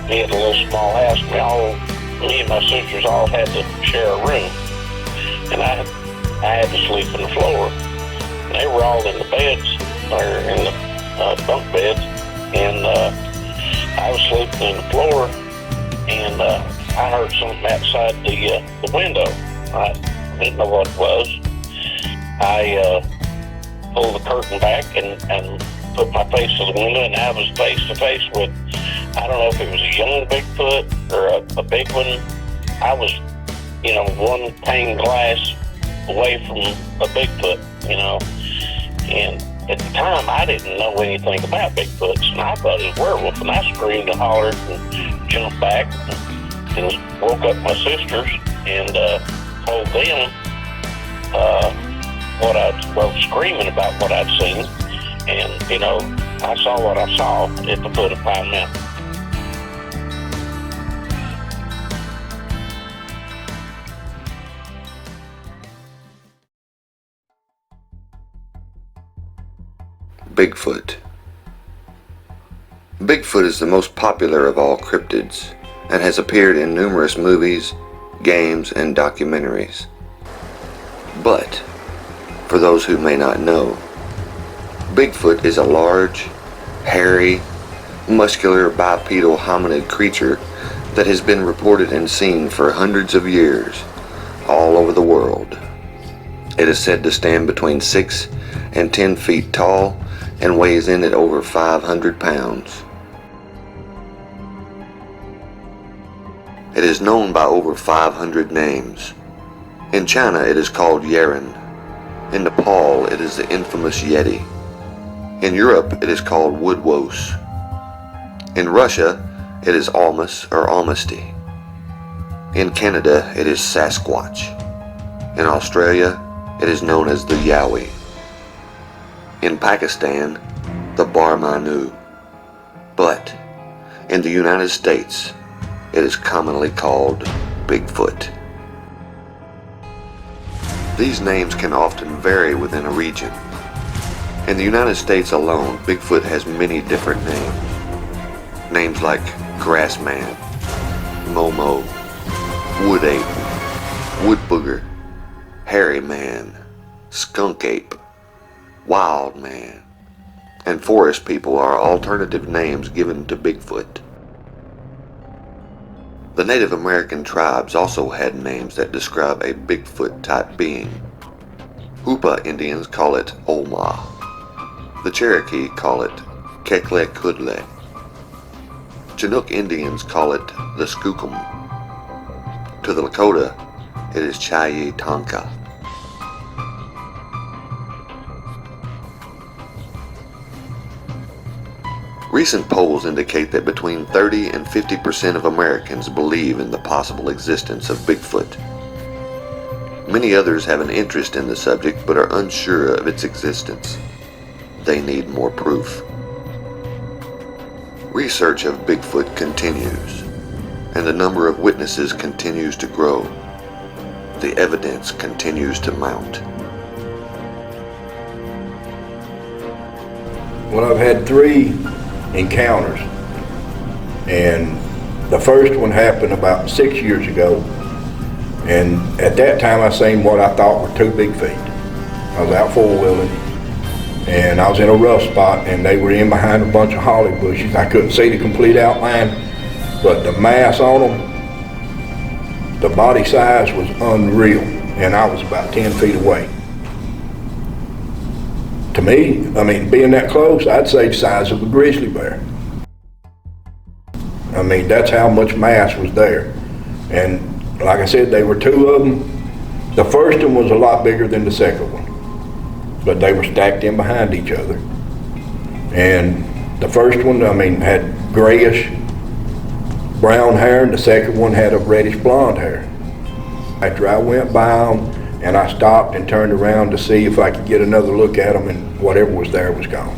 We had a little small house. Me and my sisters all had to share a room, and I had to sleep on the floor. And they were all in the beds, or in the bunk beds, and I was sleeping on the floor, and I heard something outside the window. I didn't know what it was. I pulled the curtain back and put my face to the window, and I was face to face with, I don't know if it was a young Bigfoot or a big one. I was, one pane glass away from a Bigfoot, and at the time I didn't know anything about Bigfoots, and I thought it was a werewolf, and I screamed and hollered and jumped back and woke up my sisters and told them what I screaming about what I'd seen, and I saw what I saw at the foot of Pine Mountain. Bigfoot. Bigfoot is the most popular of all cryptids and has appeared in numerous movies, games, and documentaries. But, for those who may not know, Bigfoot is a large, hairy, muscular bipedal hominid creature that has been reported and seen for hundreds of years all over the world. It is said to stand between 6 and 10 feet tall and weighs in at over 500 pounds. It is known by over 500 names. In China it is called Yeren. In Nepal it is the infamous Yeti. In Europe it is called Woodwose. In Russia it is Almas or Almasty. In Canada it is Sasquatch. In Australia it is known as the Yowie. In Pakistan, the Barmanu. But in the United States, it is commonly called Bigfoot. These names can often vary within a region. In the United States alone, Bigfoot has many different names. Names like Grassman, Momo, Wood Ape, Wood Booger, Hairy Man, Skunk Ape, Wild Man, and Forest People are alternative names given to Bigfoot. The Native American tribes also had names that describe a Bigfoot-type being. Hoopa Indians call it Olma. The Cherokee call it Kekle-Kudle. Chinook Indians call it the Skookum. To the Lakota, it is Chayi Tonka. Recent polls indicate that between 30 and 50% of Americans believe in the possible existence of Bigfoot. Many others have an interest in the subject but are unsure of its existence. They need more proof. Research of Bigfoot continues, and the number of witnesses continues to grow. The evidence continues to mount. Well, I've had 3 encounters, and the first one happened about 6 years ago, and at that time I seen what I thought were 2 big feet. I was out four-wheeling, and I was in a rough spot, and they were in behind a bunch of holly bushes. I couldn't see the complete outline, but the mass on them, the body size was unreal, and I was about 10 feet away. To me, being that close, I'd say the size of a grizzly bear. That's how much mass was there. And like I said, there were 2 of them. The first one was a lot bigger than the second one, but they were stacked in behind each other. And the first one, had grayish brown hair, and the second one had a reddish blonde hair. After I went by them, and I stopped and turned around to see if I could get another look at them, and whatever was there was gone.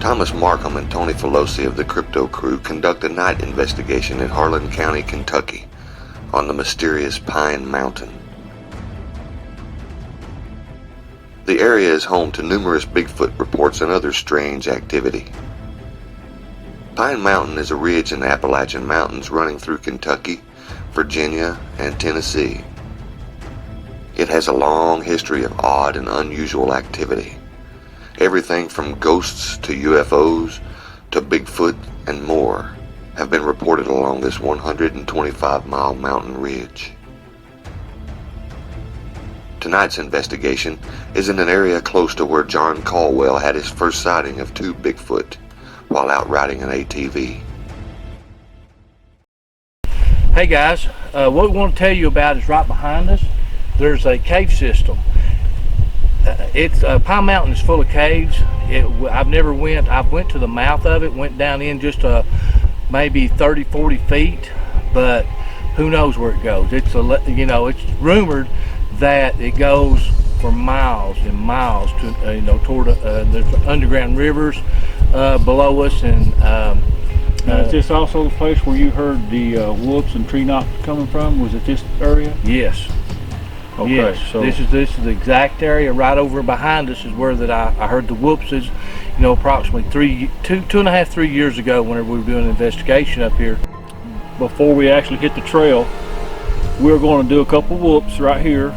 Thomas Markham and Tony Filosi of the Crypto Crew conduct a night investigation in Harlan County, Kentucky, on the mysterious Pine Mountain. The area is home to numerous Bigfoot reports and other strange activity. Pine Mountain is a ridge in the Appalachian Mountains running through Kentucky, Virginia, and Tennessee. It has a long history of odd and unusual activity. Everything from ghosts to UFOs to Bigfoot and more have been reported along this 125-mile mountain ridge. Tonight's investigation is in an area close to where John Caldwell had his first sighting of 2 Bigfoot while out riding an ATV. Hey guys, what we want to tell you about is right behind us. There's a cave system. Pine Mountain is full of caves. I've went to the mouth of it, went down in just maybe 30-40 feet, but who knows where it goes. It's rumored that it goes for miles and miles to toward there's underground rivers below us, and is this also the place where you heard the whoops and tree knocks coming from? Was it this area? Yes. Okay, yes. so This is the exact area right over behind us is where that I heard the whoopses. Approximately 2.5-3 years ago, whenever we were doing an investigation up here. before we actually hit the trail, we're going to do a couple whoops right here,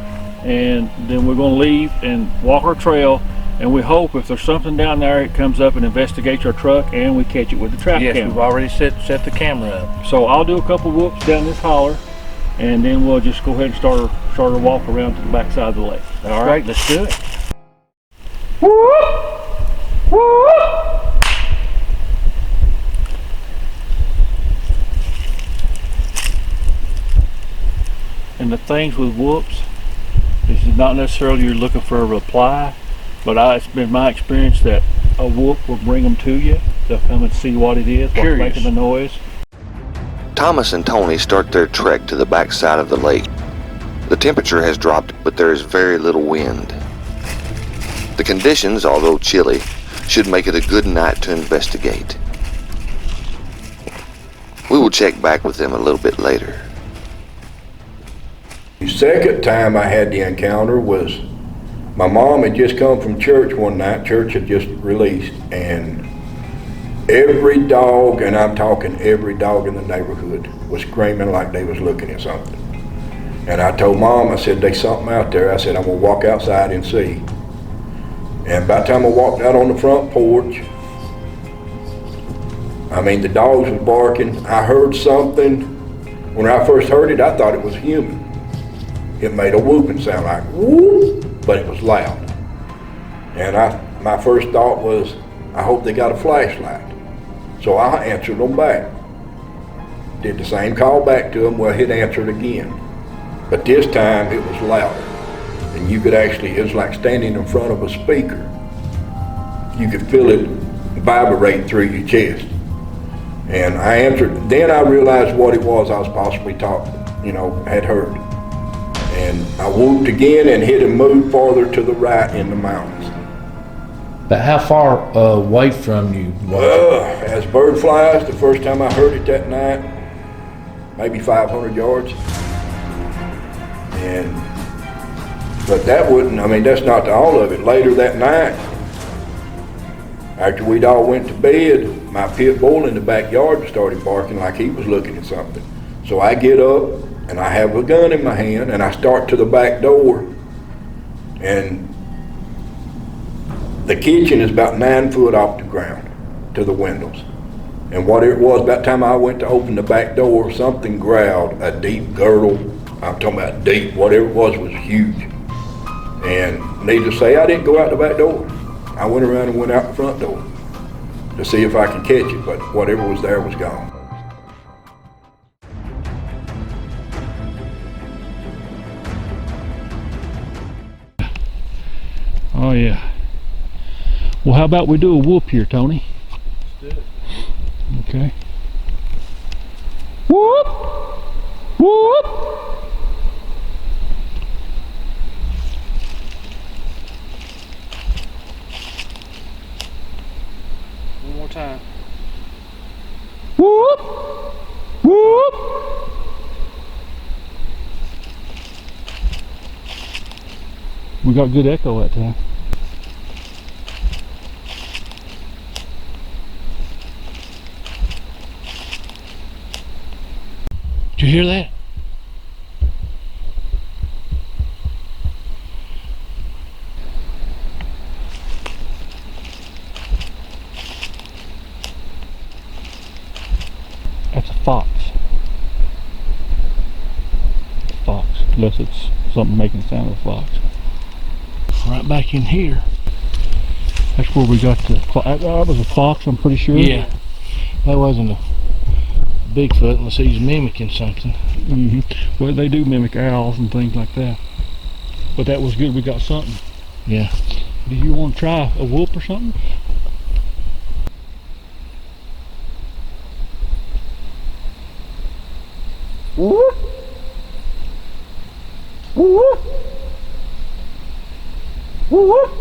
and then we're going to leave and walk our trail, and we hope if there's something down there, it comes up and investigates our truck and we catch it with the trap camera. Yes, we've already set the camera up. So I'll do a couple whoops down this holler, and then we'll just go ahead and start our walk around to the back side of the lake. All right, let's do it. Whoop! Whoop! And the things with whoops, this is not necessarily you're looking for a reply, but it's been my experience that a whoop will bring them to you. They'll come and see what it is, what's making the noise. Thomas and Tony start their trek to the back side of the lake. The temperature has dropped, but there is very little wind. The conditions, although chilly, should make it a good night to investigate. We will check back with them a little bit later. The second time I had the encounter was my mom had just come from church one night. Church had just released, and every dog, and I'm talking every dog in the neighborhood, was screaming like they was looking at something. And I told Mom, I said, there's something out there. I said, I'm gonna walk outside and see. And by the time I walked out on the front porch, I mean, the dogs was barking. I heard something. When I first heard it, I thought it was human. It made a whooping sound like whoop, but it was loud. And my first thought was, I hope they got a flashlight. So I answered them back. Did the same call back to them, well, it answered again. But this time it was louder. And you could actually, it was like standing in front of a speaker. You could feel it vibrate through your chest. And I answered, then I realized what it was I was possibly had heard. And I whooped again and hit and moved farther to the right in the mountains. But how far away from you was it? As bird flies, the first time I heard it that night, maybe 500 yards. But that wouldn't, I mean, that's not all of it. Later that night, after we'd all went to bed, my pit bull in the backyard started barking like he was looking at something. So I get up and I have a gun in my hand and I start to the back door, and the kitchen is about 9 foot off the ground to the windows. And what it was, about the time I went to open the back door, something growled, a deep gurgle. I'm talking about deep, whatever it was huge. And needless to say, I didn't go out the back door. I went around and went out the front door to see if I could catch it, but whatever was there was gone. Oh yeah. Well, how about we do a whoop here, Tony? Let's do it. Okay. Whoop! Whoop! One more time. Whoop! Whoop! We got good echo that time. you hear that? That's a fox. Fox, unless it's something making the sound of a fox. Right back in here. That's where we got the. That was a fox, I'm pretty sure. Yeah. That wasn't a Bigfoot unless he's mimicking something. Well, they do mimic owls and things like that. But that was good. We got something. Yeah. Do you want to try a whoop or something? Whoop. Whoop. Whoop.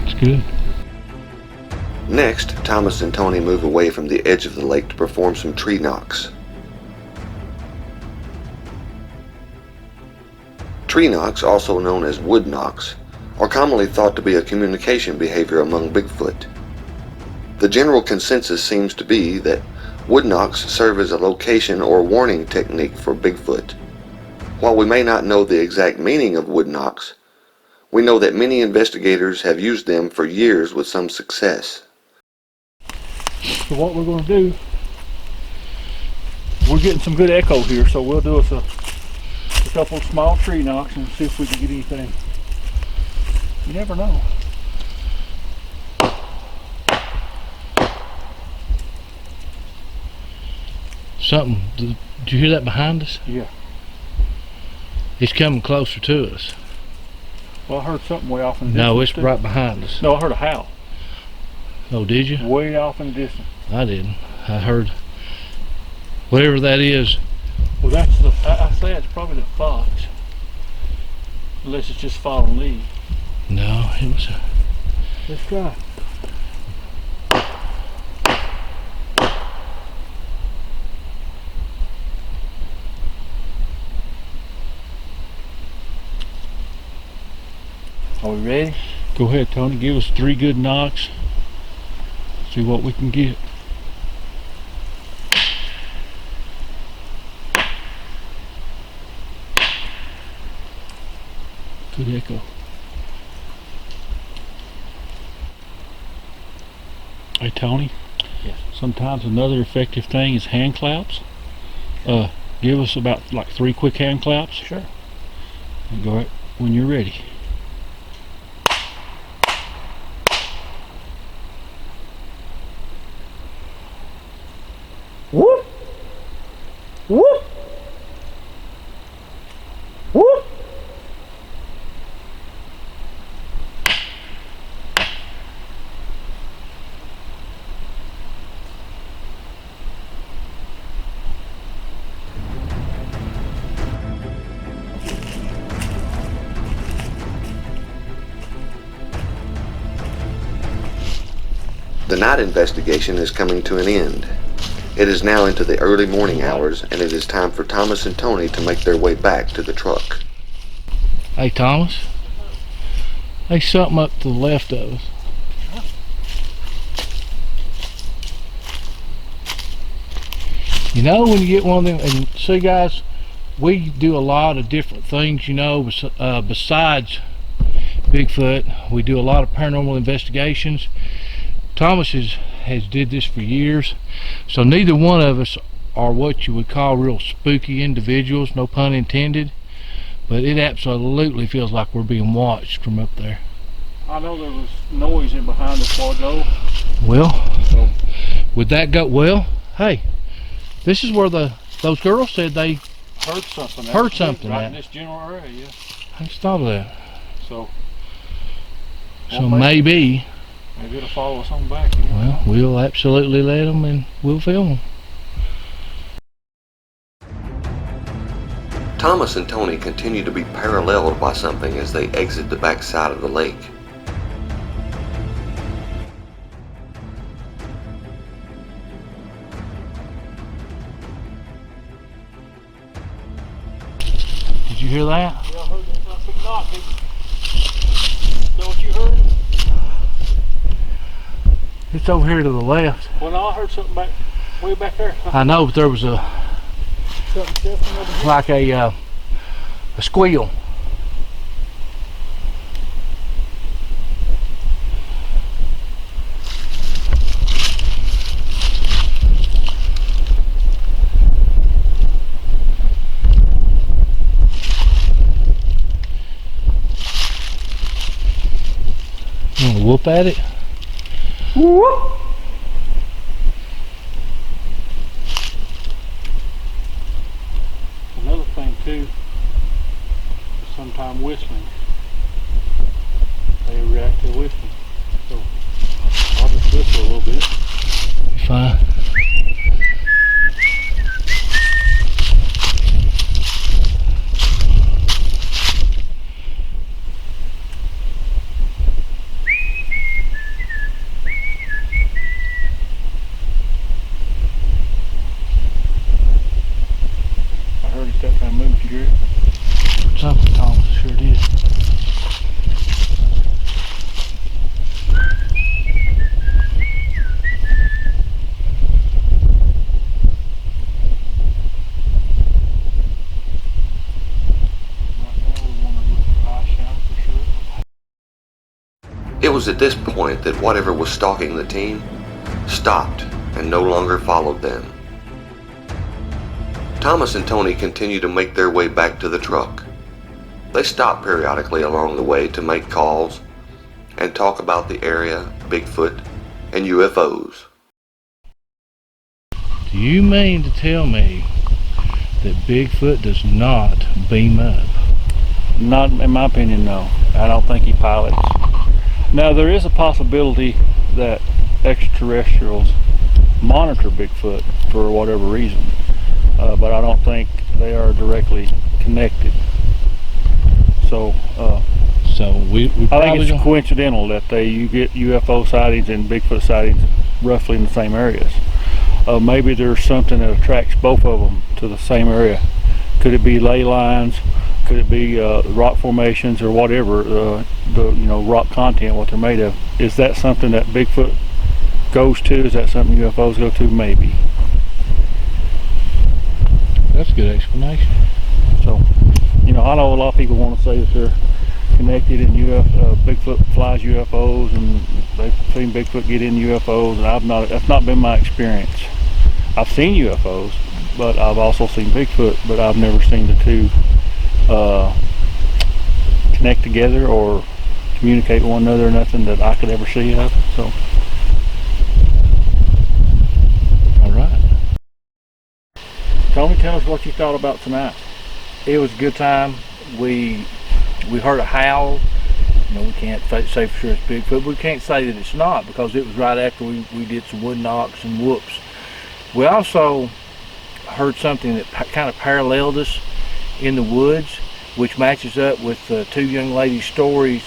It's good. Next, Thomas and Tony move away from the edge of the lake to perform some tree knocks. Tree knocks, also known as wood knocks, are commonly thought to be a communication behavior among Bigfoot. The general consensus seems to be that wood knocks serve as a location or warning technique for Bigfoot. While we may not know the exact meaning of wood knocks, we know that many investigators have used them for years with some success. So what we're going to do, we're getting some good echo here, so we'll do us a couple of small tree knocks and see if we can get anything. You never know. Something. Did you hear that behind us? Yeah. He's coming closer to us. Well, I heard something way off in the distance. No, it's right behind us. No, I heard a howl. Oh, did you? Way off in the distance. I didn't. I heard whatever that is. Well, that's the. I say it's probably the fox. Unless it's just falling leaves. No, it was a. Let's try. Are we ready? Go ahead, Tony. Give us 3 good knocks. See what we can get. Good echo. Hey, Tony. Yes. Sometimes another effective thing is hand claps. Give us about like 3 quick hand claps. Sure. And go ahead when you're ready. Whoop! Whoop! Whoop! The night investigation is coming to an end. It is now into the early morning hours, and it is time for Thomas and Tony to make their way back to the truck. Hey, Thomas. There's something up to the left of us. You know, when you get one of them, and see, guys, we do a lot of different things, you know, besides Bigfoot. We do a lot of paranormal investigations. Thomas has did this for years, so neither one of us are what you would call real spooky individuals, no pun intended, but it absolutely feels like we're being watched from up there. I know there was noise in behind us while ago. Well, so would that go? Well, hey, this is where those girls said they heard something. Heard something right at. in this general area. Yeah. I just thought of that. So maybe it'll follow us on back. You know? Well, we'll absolutely let them, and we'll film them. Thomas and Tony continue to be paralleled by something as they exit the back side of the lake. Did you hear that? Yeah, I heard that big knock. Is that what you heard? It's over here to the left. Well, no, I heard something way back there. I know, but there was Something shuffling over here. like a squeal. You want to whoop at it? Whoop. Another thing too, is sometimes whistling. They react to whistling. So I'll just whistle a little bit. Fine. That kind of moved, you hear it? Something, Thomas, sure did. It was at this point that whatever was stalking the team stopped and no longer followed them. Thomas and Tony continued to make their way back to the truck. They stopped periodically along the way to make calls and talk about the area, Bigfoot, and UFOs. Do you mean to tell me that Bigfoot does not beam up? Not in my opinion, no. I don't think he pilots. Now there is a possibility that extraterrestrials monitor Bigfoot for whatever reason, but I don't think they are directly connected. So we I think it's coincidental that you get UFO sightings and Bigfoot sightings roughly in the same areas. Maybe there's something that attracts both of them to the same area. Could it be ley lines? Could it be rock formations or whatever, the rock content, what they're made of? Is that something that Bigfoot goes to? Is that something UFOs go to? Maybe. That's a good explanation. So, I know a lot of people want to say that they're connected and Bigfoot flies UFOs and they've seen Bigfoot get in UFOs, and that's not been my experience. I've seen UFOs, but I've also seen Bigfoot, but I've never seen the two connect together or communicate with one another, or nothing that I could ever see of. So, all right. Tony, tell us what you thought about tonight. It was a good time. We heard a howl. We can't say for sure it's Bigfoot. We can't say that it's not, because it was right after we did some wood knocks and whoops. We also heard something that kind of paralleled us in the woods, which matches up with the two young ladies' stories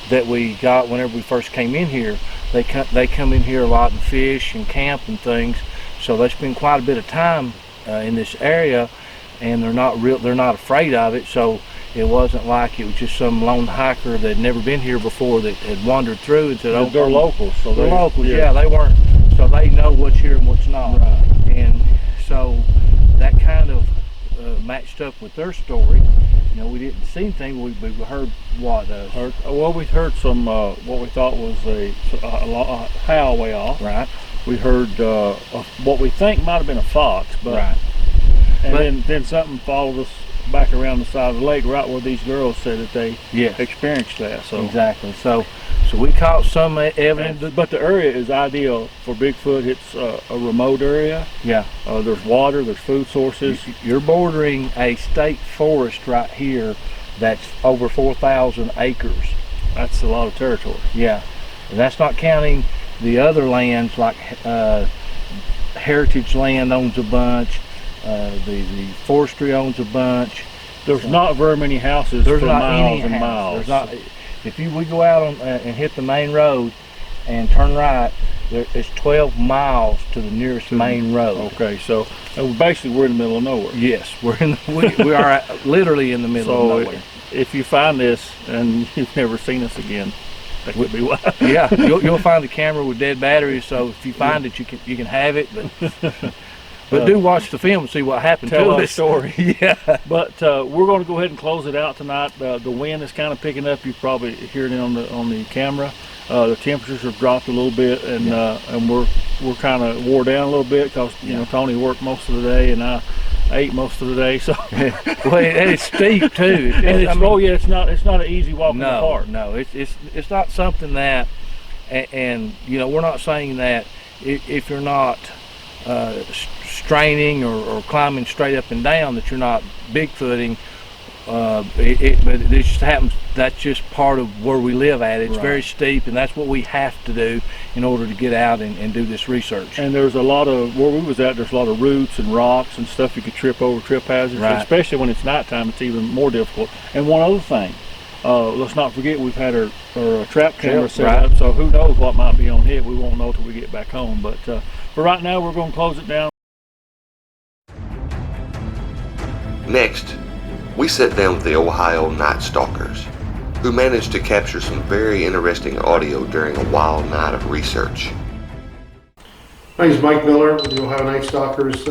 that we got whenever we first came in here. They come in here a lot and fish and camp and things, so they spend quite a bit of time in this area, and they're not afraid of it. So it wasn't like it was just some lone hiker that had never been here before that had wandered through and said, "Oh, they're locals." So they're locals. Yeah, they weren't. So they know what's here and what's not. Right. And so that kind of matched up with their story. We didn't see anything. We heard what? We heard some what we thought was a howl way off. Right. We heard what we think might have been a fox, but right. And then something followed us back around the side of the lake, right where these girls said that they experienced that. So exactly. So we caught some evidence, but the area is ideal for Bigfoot. It's a remote area. Yeah. There's water. There's food sources. You're bordering a state forest right here that's over 4,000 acres. That's a lot of territory. Yeah, and that's not counting the other lands like heritage land owns a bunch. The forestry owns a bunch. There's not very many houses for miles and miles. If we go out and hit the main road and turn right, it's 12 miles to the nearest main road. Okay, so basically we're in the middle of nowhere. Yes, we are literally in the middle of nowhere. If you find this and you've never seen us again, That could be why. Yeah, you'll find a camera with dead batteries, so if you find it, you can have it. But do watch the film and see what happened Tell to our us. story. Yeah. But we're going to go ahead and close it out tonight. The wind is kind of picking up. You probably hear it on the camera. The temperatures have dropped a little bit, and we're kind of wore down a little bit because you know Tony worked most of the day and I ate most of the day. So well, it's steep too. It's not an easy walk in the park. No, it's not something that, and you know, we're not saying that if you're not straining or climbing straight up and down that you're not Bigfooting. But it just happens. That's just part of where we live at. It's very steep, and that's what we have to do in order to get out and do this research. And there's a lot of, where we was at, there's a lot of roots and rocks and stuff you could trip over, trip hazards. Right. Especially when it's nighttime, it's even more difficult. And one other thing, let's not forget we've had our trap camera set up, so who knows what might be on it. We won't know till we get back home. But for right now, we're going to close it down. Next, we sat down with the Ohio Nightstalkers, who managed to capture some very interesting audio during a wild night of research. My name is Mike Miller with the Ohio Nightstalkers.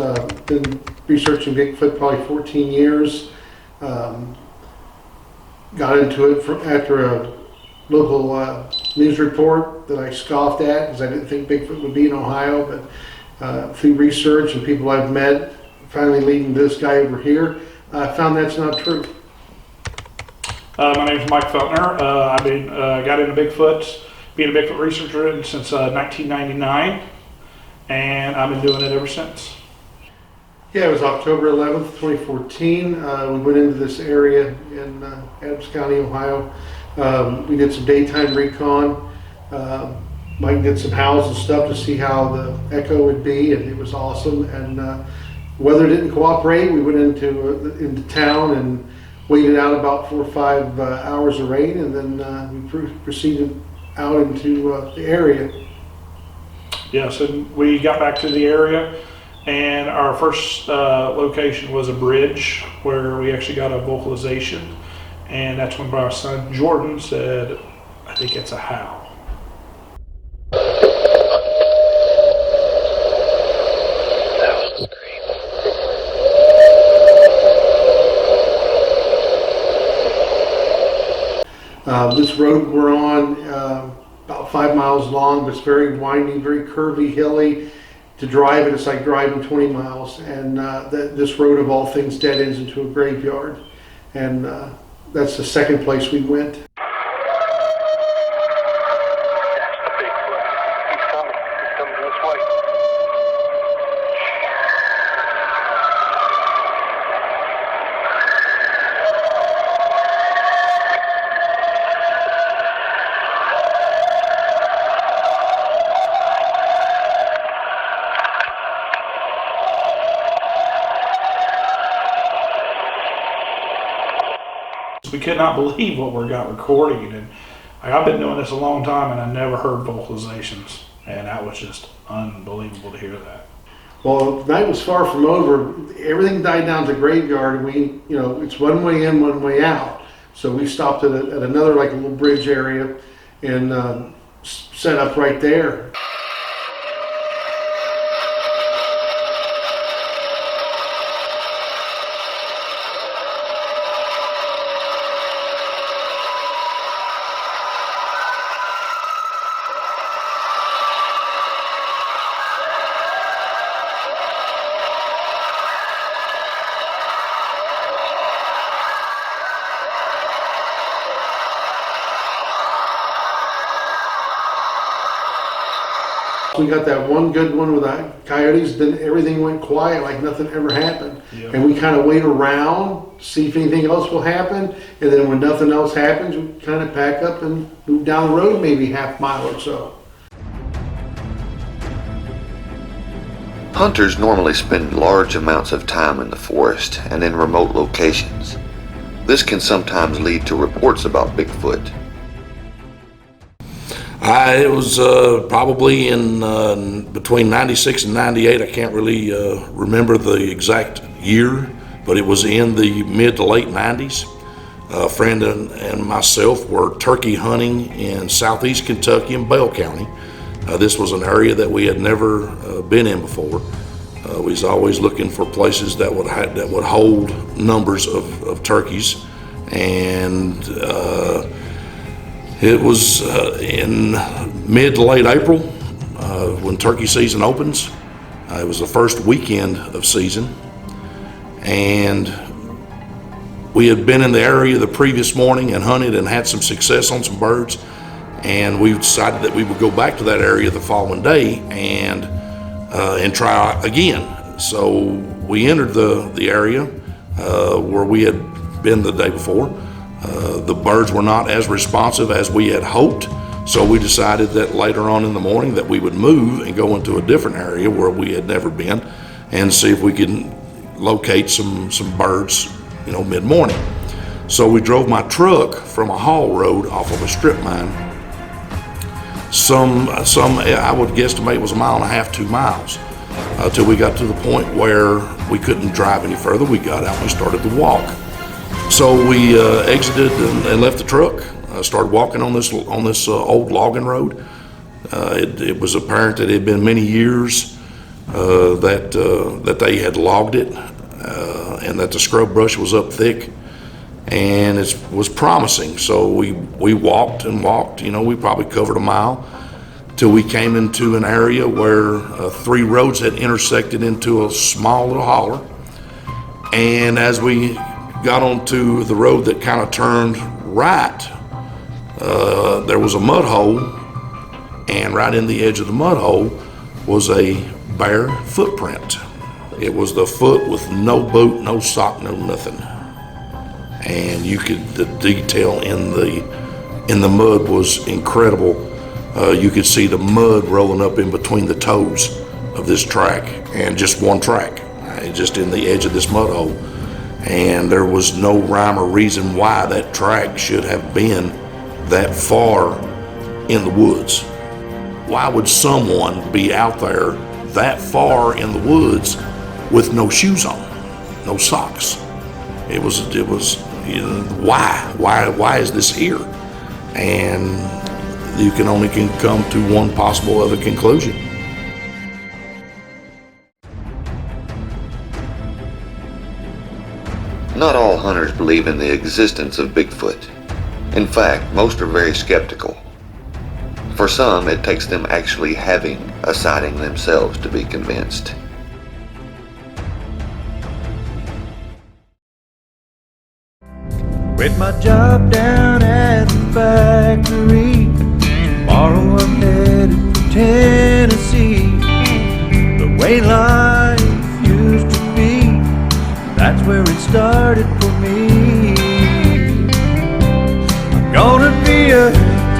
Been researching Bigfoot probably 14 years. Got into it after a local news report that I scoffed at because I didn't think Bigfoot would be in Ohio, but through research and people I've met, finally leading this guy over here, I found that's not true. My name is Mike Feltner. I've been got into Bigfoot, being a Bigfoot researcher since 1999, and I've been doing it ever since. Yeah, it was October 11th, 2014. We went into this area in Adams County, Ohio. We did some daytime recon. Mike did some howls and stuff to see how the echo would be, and it was awesome. And weather didn't cooperate. We went into town and waited out about 4 or 5 hours of rain, and then we proceeded out into the area. Yes, and we got back to the area, and our first location was a bridge where we actually got a vocalization, and that's when our son Jordan said, "I think it's a howl." This road we're on, about 5 miles long, but it's very windy, very curvy, hilly. To drive it, it's like driving 20 miles. And this road of all things dead ends into a graveyard. And that's the second place we went. We could not believe what we got recording, and I've been doing this a long time, and I never heard vocalizations, and that was just unbelievable to hear that. Well, the night was far from over. Everything died down to the graveyard, and it's one way in, one way out. So we stopped at another like a little bridge area and set up right there. We got that one good one with the coyotes, then everything went quiet like nothing ever happened. Yep. And we kind of wait around, see if anything else will happen, and then when nothing else happens, we kind of pack up and move down the road maybe half mile or so. Hunters normally spend large amounts of time in the forest and in remote locations. This can sometimes lead to reports about Bigfoot. It was probably in between 96 and 98. I can't really remember the exact year, but it was in the mid to late 90s. A friend and myself were turkey hunting in southeast Kentucky in Bell County. This was an area that we had never been in before. We was always looking for places that would hold numbers of turkeys, and it was in mid to late April when turkey season opens. It was the first weekend of season, and we had been in the area the previous morning and hunted and had some success on some birds, and we decided that we would go back to that area the following day and try again. So we entered the area where we had been the day before. The birds were not as responsive as we had hoped, so we decided that later on in the morning that we would move and go into a different area where we had never been and see if we could locate some birds, mid-morning. So we drove my truck from a haul road off of a strip mine. I would guesstimate was 1.5 miles, 2 miles, till we got to the point where we couldn't drive any further. We got out and we started to walk. So we exited and left the truck, started walking on this old logging road. It was apparent that it had been many years that they had logged it, and that the scrub brush was up thick, and it was promising. So we walked and walked. We probably covered 1 mile till we came into an area where 3 roads had intersected into a small little holler. And as we got onto the road that kind of turned right, there was a mud hole, and right in the edge of the mud hole was a bare footprint. It was the foot with no boot, no sock, no nothing. And the detail in the mud was incredible. You could see the mud rolling up in between the toes of this track, and just one track, just in the edge of this mud hole. And there was no rhyme or reason why that track should have been that far in the woods. Why would someone be out there that far in the woods with no shoes on, no socks? It was why is this here? And you can only come to one possible other conclusion. Not all hunters believe in the existence of Bigfoot. In fact, most are very skeptical. For some, it takes them actually having a sighting themselves to be convinced. Quit my job down at the factory. Tomorrow I'm headed for Tennessee. The way life used to be, that's where it started for me. I'm gonna be a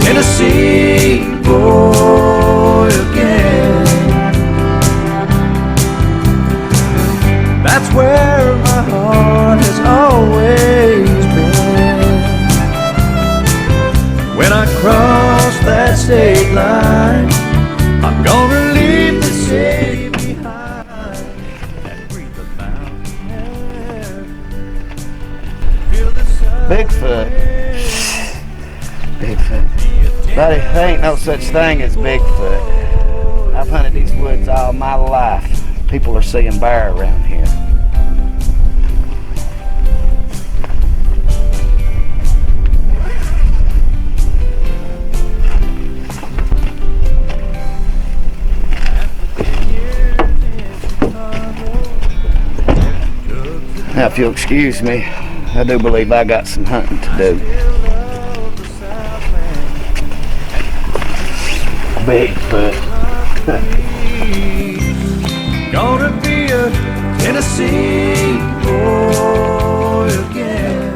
Tennessee boy again. That's where my heart has always been. When I cross that state line, I'm gonna leave the city behind and breathe the mountain air. Feel the sun. Bigfoot. Buddy, there ain't no such thing as Bigfoot. I've hunted these woods all my life. People are seeing bear around here. Now, if you'll excuse me, I do believe I got some hunting to do. Bigfoot. Gonna be a Tennessee boy again.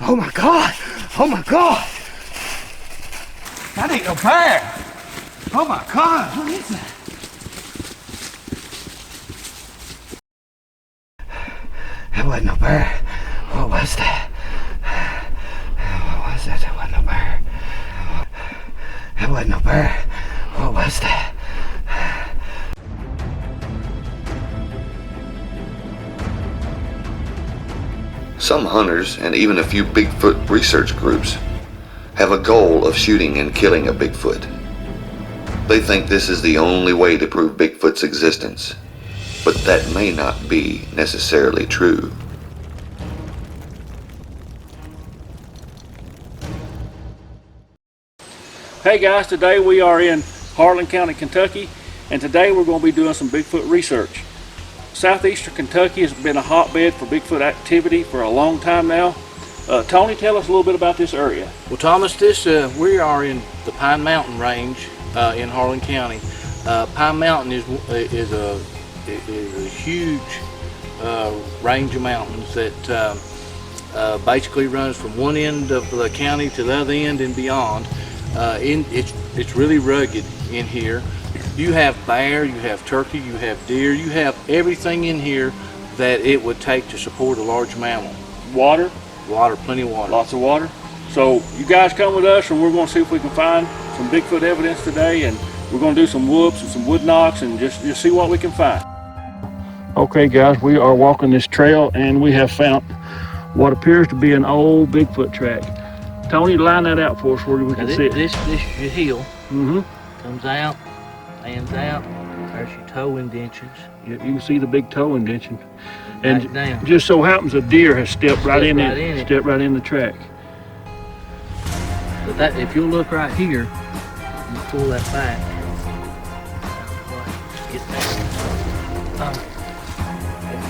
Oh my God! Oh my God! That ain't no bear! Oh my God! What is that? That wasn't no bear. What was that? What was that? That wasn't no bear. That wasn't no bear. What was that? Some hunters and even a few Bigfoot research groups have a goal of shooting and killing a Bigfoot. They think this is the only way to prove Bigfoot's existence, but that may not be necessarily true. Hey guys, today we are in Harlan County, Kentucky, and today we're going to be doing some Bigfoot research. Southeastern Kentucky has been a hotbed for Bigfoot activity for a long time now. Tony, tell us a little bit about this area. Well, Thomas, we are in the Pine Mountain range in Harlan County. Pine Mountain is a huge range of mountains that basically runs from one end of the county to the other end and beyond. It's really rugged in here. You have bear, you have turkey, you have deer, you have everything in here that it would take to support a large mammal. Water? Water, plenty of water. Lots of water. So you guys come with us and we're going to see if we can find some Bigfoot evidence today, and we're going to do some whoops and some wood knocks and just see what we can find. Okay guys, we are walking this trail and we have found what appears to be an old Bigfoot track. Tony, line that out for us where we can see it. This is your heel. Mm-hmm. Comes out, hands out. There's your toe indentions. You can see the big toe indention. And down. Just so happens a deer has stepped right in it. Stepped right in the track. But that, if you'll look right here, you pull that back. Get that.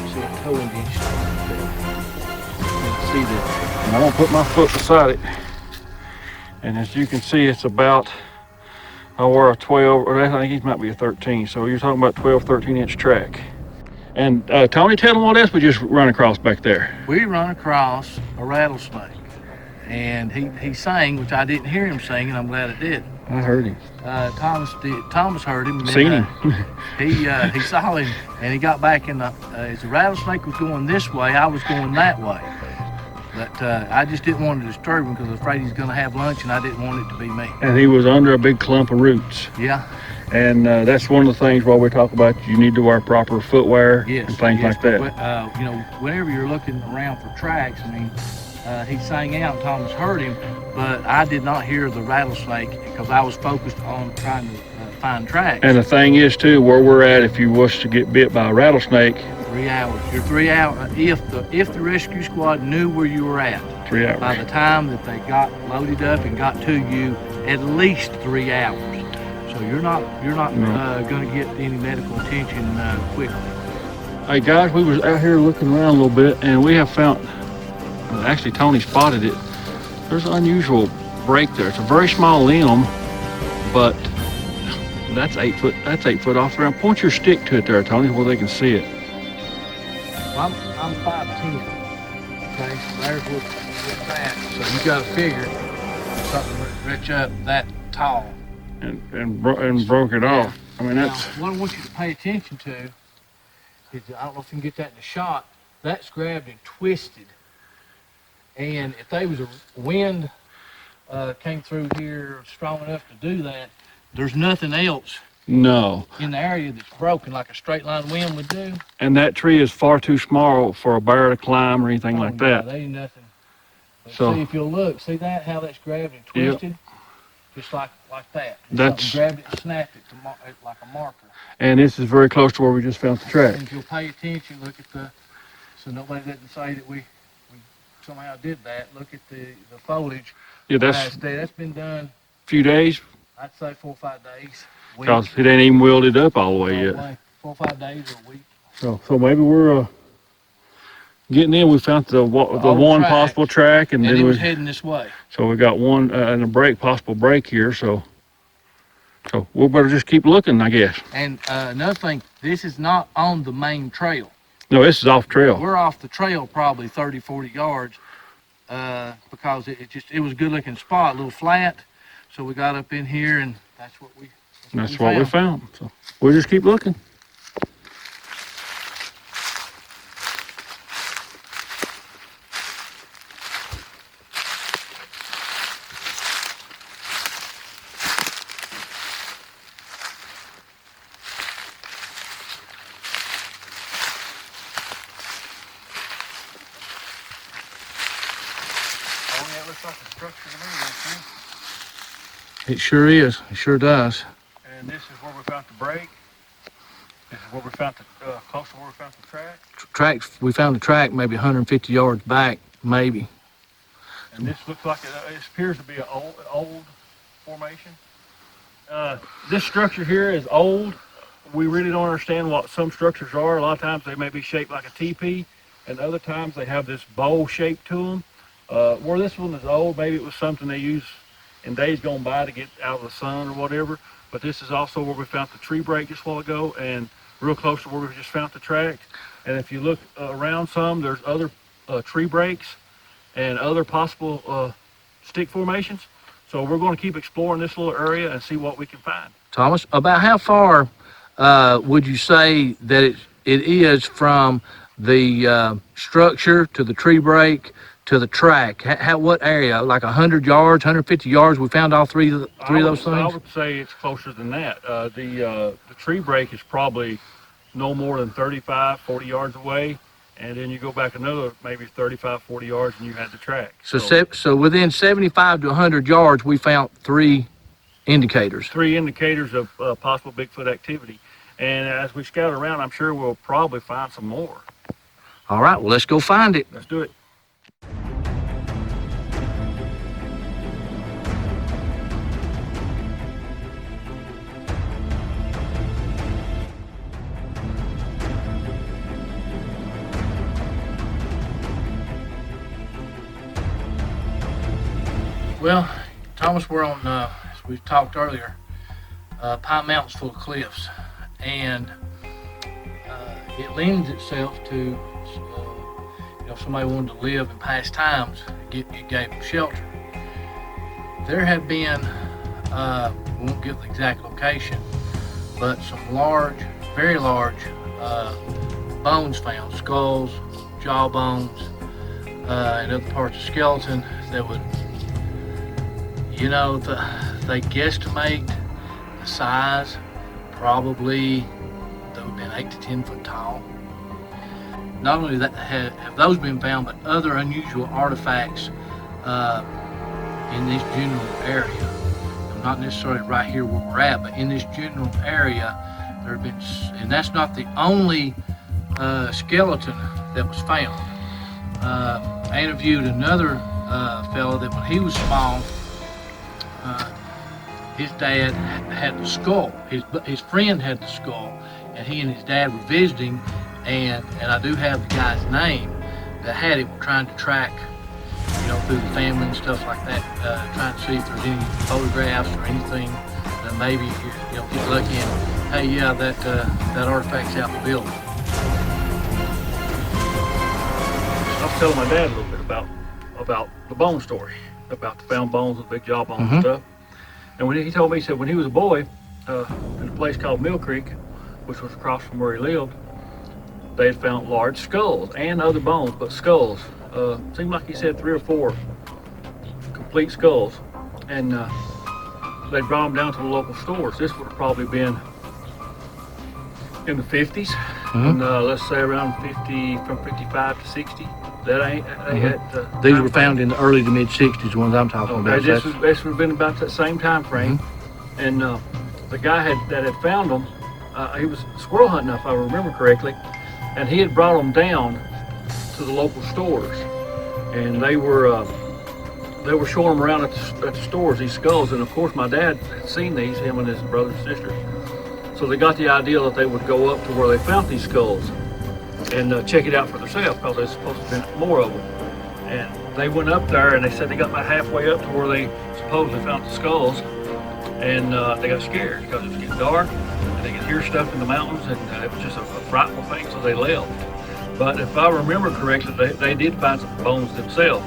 You see a toe indentation. You can see that. And I'm gonna put my foot beside it. And as you can see, it's about, we're a 12, or I think it might be a 13. So you're talking about 12, 13 inch track. And Tony, tell them what else we just run across back there. We run across a rattlesnake. And he sang, which I didn't hear him sing, and I'm glad I did. I heard him. Thomas heard him. Seen him. He saw him, and he got back in the, as the rattlesnake was going this way, I was going that way. But I just didn't want to disturb him because I was afraid he's going to have lunch, and I didn't want it to be me. And he was under a big clump of roots. Yeah. And that's one of the things while we talk about you need to wear proper footwear and things like that. You know, whenever you're looking around for tracks, I mean, he sang out, and Thomas heard him, but I did not hear the rattlesnake because I was focused on trying to find tracks. And the thing is too, where we're at, if you was to get bit by a rattlesnake, 3 hours. You're 3 hours. If the rescue squad knew where you were at, 3 hours. By the time that they got loaded up and got to you, at least 3 hours. So you're not going to get any medical attention quickly. Hey guys, we was out here looking around a little bit, and we have found. Actually, Tony spotted it. There's an unusual break there. It's a very small limb, but that's 8 foot. That's 8 foot off the ground. Point your stick to it there, Tony, where they can see it. Well, I'm 5'10". Okay, so there's what's that. So you got to figure something reach up that tall. And broke it off. I mean, that's. Now, what I want you to pay attention to is, I don't know if you can get that in the shot. That's grabbed and twisted. And if there was a wind came through here strong enough to do that, there's nothing else in the area that's broken like a straight line wind would do. And that tree is far too small for a bear to climb or anything like that. There ain't nothing. But So see, if you'll look, see that, how that's grabbed and twisted? Yep. Just like that. That's grabbed it and snapped it like a marker. And this is very close to where we just found the track. And if you'll pay attention, look at so nobody doesn't say that we somehow did that. Look at the foliage. Yeah, that's been done. A few days. I'd say 4 or 5 days. Because it ain't even wilted up all the way yet. 4 or 5 days or a week. So maybe we're getting in. We found the one track. possible track, and then it was we heading this way. So we got one and a possible break here. So we'll better just keep looking, I guess. And another thing, this is not on the main trail. No, this is off trail. We're off the trail probably 30, 40 yards. because it was a good looking spot, a little flat. So we got up in here and that's what we found. So we'll just keep looking. It sure is. It sure does. And this is where we found the break. This is where we found close to where we found the track. We found the track maybe 150 yards back, maybe. And this looks like it appears to be an old formation. This structure here is old. We really don't understand what some structures are. A lot of times they may be shaped like a teepee, and other times they have this bowl shape to them. Where this one is old, maybe it was something they used in days gone by to get out of the sun or whatever. But this is also where we found the tree break just a while ago, and real close to where we just found the track. And if you look around some, there's other tree breaks and other possible stick formations. So we're going to keep exploring this little area and see what we can find. Thomas, about how far would you say that it is from the structure to the tree break to the track? What area? Like 100 yards, 150 yards? We found all three of those things? I would say it's closer than that. The tree break is probably no more than 35, 40 yards away. And then you go back another maybe 35, 40 yards and you had the track. So within 75 to 100 yards, we found three indicators. Three indicators of possible Bigfoot activity. And as we scout around, I'm sure we'll probably find some more. All right, well, let's go find it. Let's do it. Well, Thomas, we're on, as we talked earlier, Pine Mountain's full of cliffs, and it lends itself to, if somebody wanted to live in past times, it gave them shelter. There have been, we won't give the exact location, but some large, very large bones found, skulls, jaw bones, and other parts of skeleton that would, they guesstimate the size, probably they would have been 8 to 10 foot tall. Not only that have those been found, but other unusual artifacts in this general area. Not necessarily right here where we're at, but in this general area, there have been, and that's not the only skeleton that was found. I interviewed another fellow that when he was small, his dad had the skull. His friend had the skull, and he and his dad were visiting, and I do have the guy's name that had it. We're trying to track, through the family and stuff like that, trying to see if there's any photographs or anything that maybe get lucky and, hey, yeah, that artifact's out in the building. I was telling my dad a little bit about the bone story, about the found bones, the big jaw bones and stuff. And when he told me, he said when he was a boy, in a place called Mill Creek, which was across from where he lived, they had found large skulls and other bones, but skulls. Seemed like he said 3 or 4 complete skulls. And they brought them down to the local stores. This would have probably been in the 50s, and let's say around 50, from 55 to 60. These were found in the early to mid 60s, the ones I'm talking about. This would have been about that same time frame. And the guy that had found them, he was squirrel hunting, if I remember correctly, and he had brought them down to the local stores, and they were showing them around at the stores, these skulls. And of course my dad had seen these, him and his brothers and sisters, so they got the idea that they would go up to where they found these skulls and check it out for themselves, because there's supposed to have been more of them. And they went up there, and they said they got about halfway up to where they supposedly found the skulls, and they got scared because it was getting dark and they could hear stuff in the mountains, and it was just a frightful thing, so they left. But if I remember correctly, they did find some bones themselves.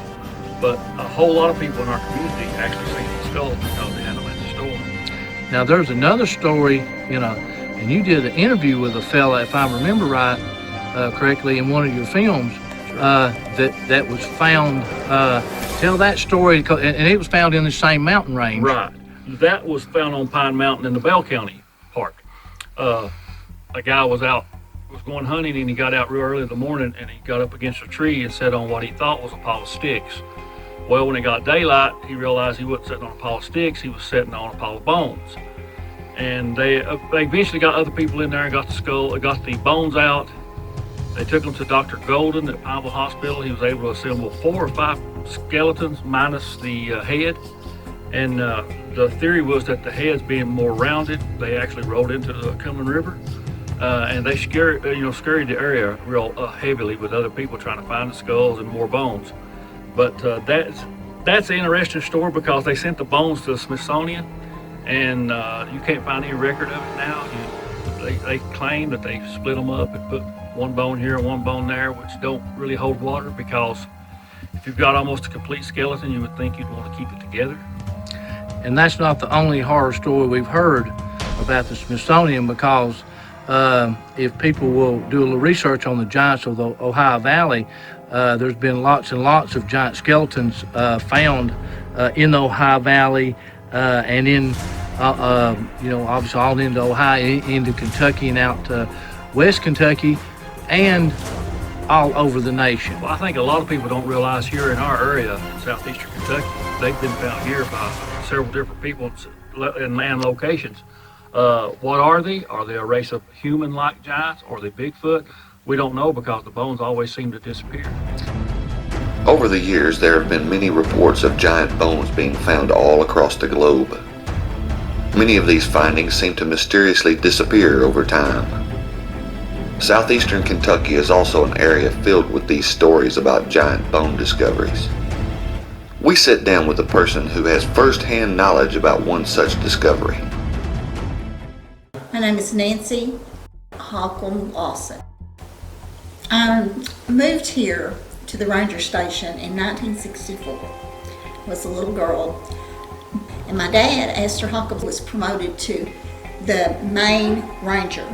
but a whole lot of people in our community actually seen these skulls because they had them at the store. Now there's another story, and you did an interview with a fella, if I remember right, correctly, in one of your films, that was found. Tell that story, and it was found in the same mountain range. Right. That was found on Pine Mountain in the Bell County Park. A guy was going hunting, and he got out real early in the morning, and he got up against a tree and sat on what he thought was a pile of sticks. Well, when it got daylight, he realized he wasn't sitting on a pile of sticks, he was sitting on a pile of bones. And they eventually got other people in there and got the bones out. They took them to Dr. Golden at Pineville Hospital. He was able to assemble 4 or 5 skeletons minus the head. And the theory was that the heads being more rounded, they actually rolled into the Cumberland River. And they scurried the area real heavily with other people trying to find the skulls and more bones. But that's an interesting story because they sent the bones to the Smithsonian, and you can't find any record of it now. They claim that they split them up and put one bone here and one bone there, which don't really hold water, because if you've got almost a complete skeleton, you would think you'd want to keep it together. And that's not the only horror story we've heard about the Smithsonian, because if people will do a little research on the giants of the Ohio Valley, there's been lots and lots of giant skeletons found in the Ohio Valley and in, obviously all into Ohio, into Kentucky and out to West Kentucky, and all over the nation. Well, I think a lot of people don't realize here in our area, in southeastern Kentucky, they've been found here by several different people in land locations. What are they? Are they a race of human-like giants? Or are they Bigfoot? We don't know, because the bones always seem to disappear. Over the years, there have been many reports of giant bones being found all across the globe. Many of these findings seem to mysteriously disappear over time. Southeastern Kentucky is also an area filled with these stories about giant bone discoveries. We sit down with a person who has first-hand knowledge about one such discovery. My name is Nancy Holcomb Lawson. I moved here to the ranger station in 1964. I was a little girl, and my dad, Esther Holcomb, was promoted to the main ranger.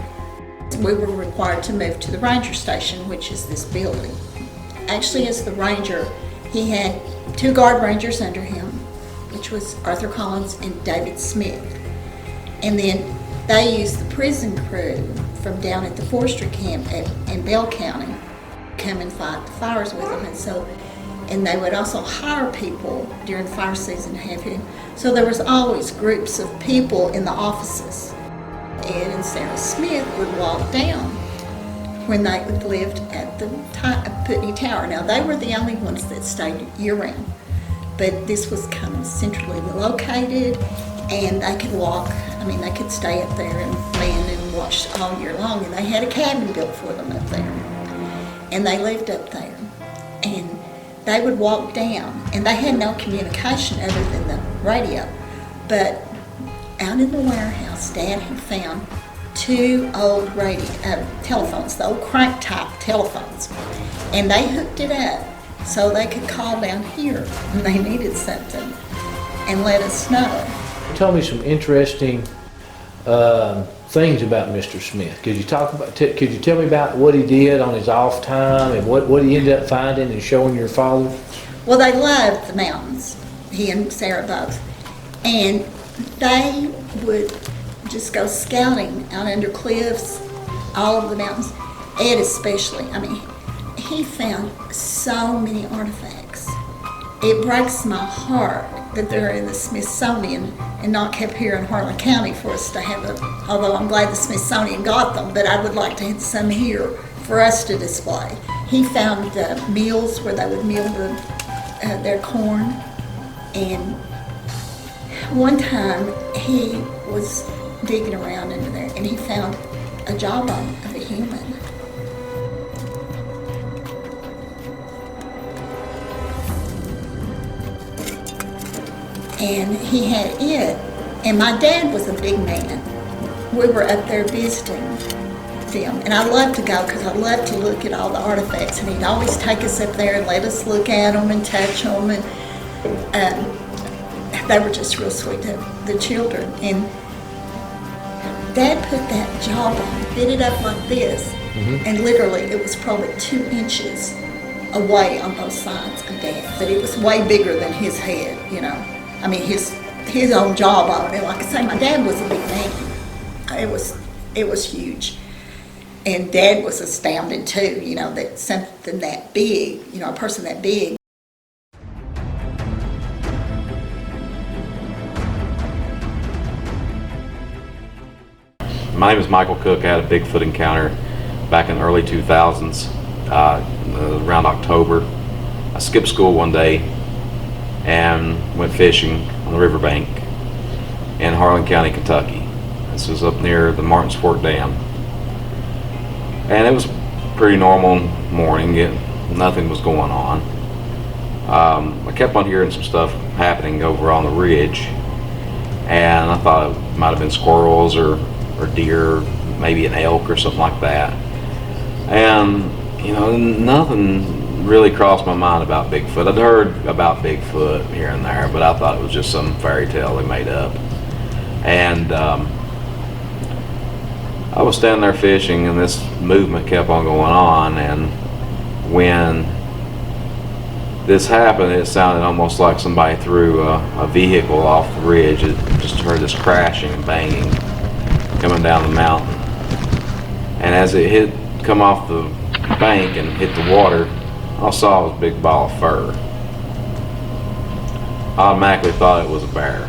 We were required to move to the ranger station, which is this building. Actually, as the ranger, he had 2 guard rangers under him, which was Arthur Collins and David Smith. And then they used the prison crew from down at the forestry camp in Bell County come and fight the fires with them. And they would also hire people during fire season to have him. So there was always groups of people in the offices. Ed and Sarah Smith would walk down when they lived at the Putney Tower. Now, they were the only ones that stayed year-round, but this was kind of centrally located, and they could walk. They could stay up there and land and watch all year long, and they had a cabin built for them up there, and they lived up there, and they would walk down, and they had no communication other than the radio, but out in the warehouse, Dad had found 2 old telephones, the old crank type telephones, and they hooked it up so they could call down here when they needed something and let us know. Tell me some interesting things about Mr. Smith. Could you tell me about what he did on his off time and what he ended up finding and showing your father? Well, they loved the mountains, he and Sarah both, and they would just go scouting out under cliffs, all over the mountains. Ed especially. He found so many artifacts. It breaks my heart that they're in the Smithsonian and not kept here in Harlan County for us to have although I'm glad the Smithsonian got them, but I would like to have some here for us to display. He found mills where they would mill their corn, and one time he was digging around into there and he found a jawbone of a human. And he had it, and my dad was a big man. We were up there visiting, film. And I love to go because I love to look at all the artifacts. And he'd always take us up there and let us look at them and touch them. And they were just real sweet, the children. And Dad put that jawbone, fit it up like this, and literally it was probably 2 inches away on both sides of Dad. But it was way bigger than his head, you know. I mean, his own jawbone. And like I say, my dad was a big man. It was huge. And Dad was astounded too, you know, that something that big, you know, a person that big. My name is Michael Cook. I had a Bigfoot encounter back in the early 2000s, around October. I skipped school one day and went fishing on the riverbank in Harlan County, Kentucky. This was up near the Martins Fork Dam. And it was a pretty normal morning. Nothing was going on. I kept on hearing some stuff happening over on the ridge, and I thought it might have been squirrels or deer, maybe an elk or something like that. And you know, nothing really crossed my mind about Bigfoot. I'd heard about Bigfoot here and there, but I thought it was just some fairy tale they made up. And I was standing there fishing, and this movement kept on going on, and when this happened, it sounded almost like somebody threw a vehicle off the ridge. It just heard this crashing and banging coming down the mountain, and as it come off the bank and hit the water, all I saw was a big ball of fur. I automatically thought it was a bear.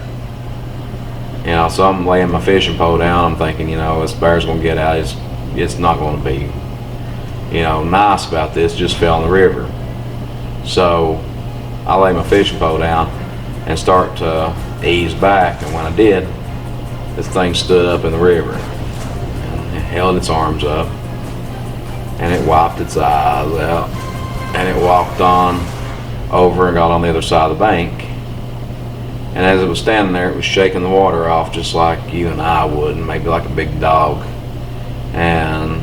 You know, so I'm laying my fishing pole down. I'm thinking, you know, this bear's gonna get out. It's not gonna be, you know, nice about this. Just fell in the river. So I lay my fishing pole down and start to ease back, and when I did, this thing stood up in the river and it held its arms up, and it wiped its eyes out, and it walked on over and got on the other side of the bank. And as it was standing there, it was shaking the water off just like you and I would, and maybe like a big dog. And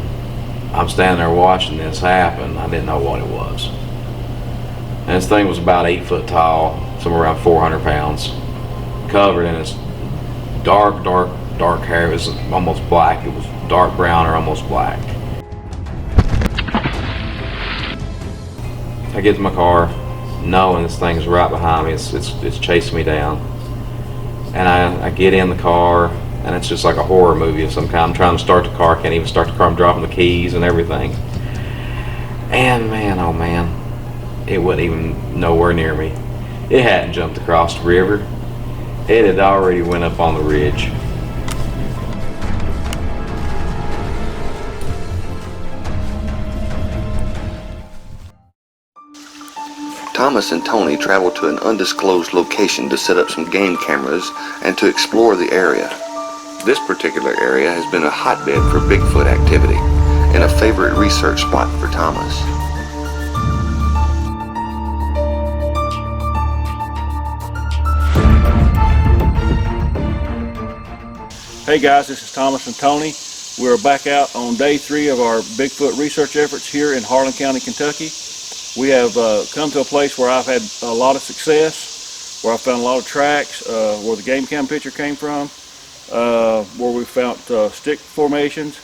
I'm standing there watching this happen. I didn't know what it was. And this thing was about 8 foot tall, somewhere around 400 pounds, covered in its dark hair. It was almost black. It was dark brown or almost black. I get to my car knowing this thing's right behind me. It's chasing me down. And I get in the car, and it's just like a horror movie of some kind. I'm trying to start the car, can't even start the car. I'm dropping the keys and everything. And man, oh man, it wasn't even nowhere near me. It hadn't jumped across the river. It had already went up on the ridge. Thomas and Tony traveled to an undisclosed location to set up some game cameras and to explore the area. This particular area has been a hotbed for Bigfoot activity and a favorite research spot for Thomas. Hey guys, this is Thomas and Tony. We're back out on day 3 of our Bigfoot research efforts here in Harlan County, Kentucky. We have come to a place where I've had a lot of success, where I found a lot of tracks, where the game cam picture came from, where we found stick formations.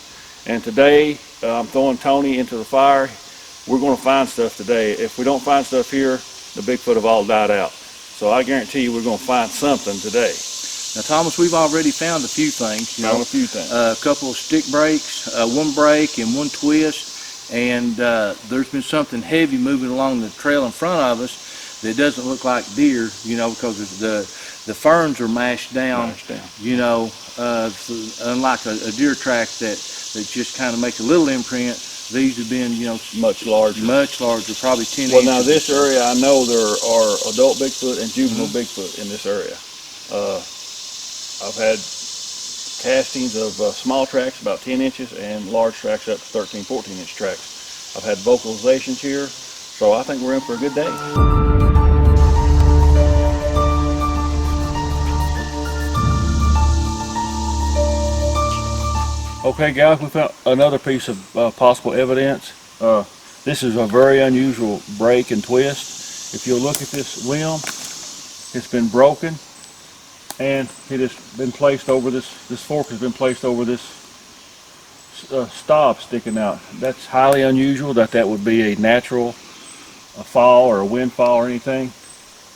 And today I'm throwing Tony into the fire. We're going to find stuff today. If we don't find stuff here, the Bigfoot have all died out. So I guarantee you we're going to find something today. Now, Thomas, we've already found a few things. Found a few things. A couple of stick breaks, one break and one twist, and there's been something heavy moving along the trail in front of us that doesn't look like deer, you know, because the ferns are mashed down. You know, unlike a deer track that just kind of make a little imprint. These have been, you know, much larger, probably 10 inches. Well, now this area, I know there are adult Bigfoot and juvenile Bigfoot in this area. I've had castings of small tracks about 10 inches and large tracks up to 13, 14 inch tracks. I've had vocalizations here, so I think we're in for a good day. Okay guys, we found another piece of possible evidence. This is a very unusual break and twist. If you'll look at this limb, it's been broken and it has been placed over this fork has been placed over this stop sticking out. That's highly unusual that would be a natural fall or a wind fall or anything.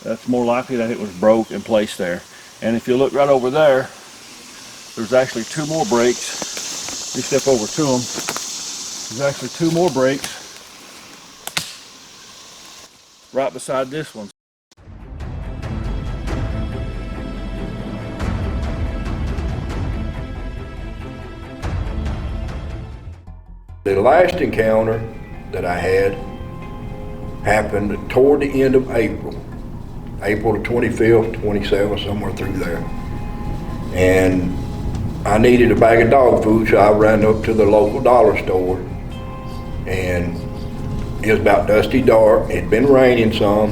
That's more likely that it was broke and placed there. And if you look right over there, there's actually two more breaks. You step over to them. There's actually two more breaks right beside this one. The last encounter that I had happened toward the end of April the 25th, 27th, somewhere through there. And I needed a bag of dog food, so I ran up to the local dollar store, and it was about dusty dark. It had been raining some,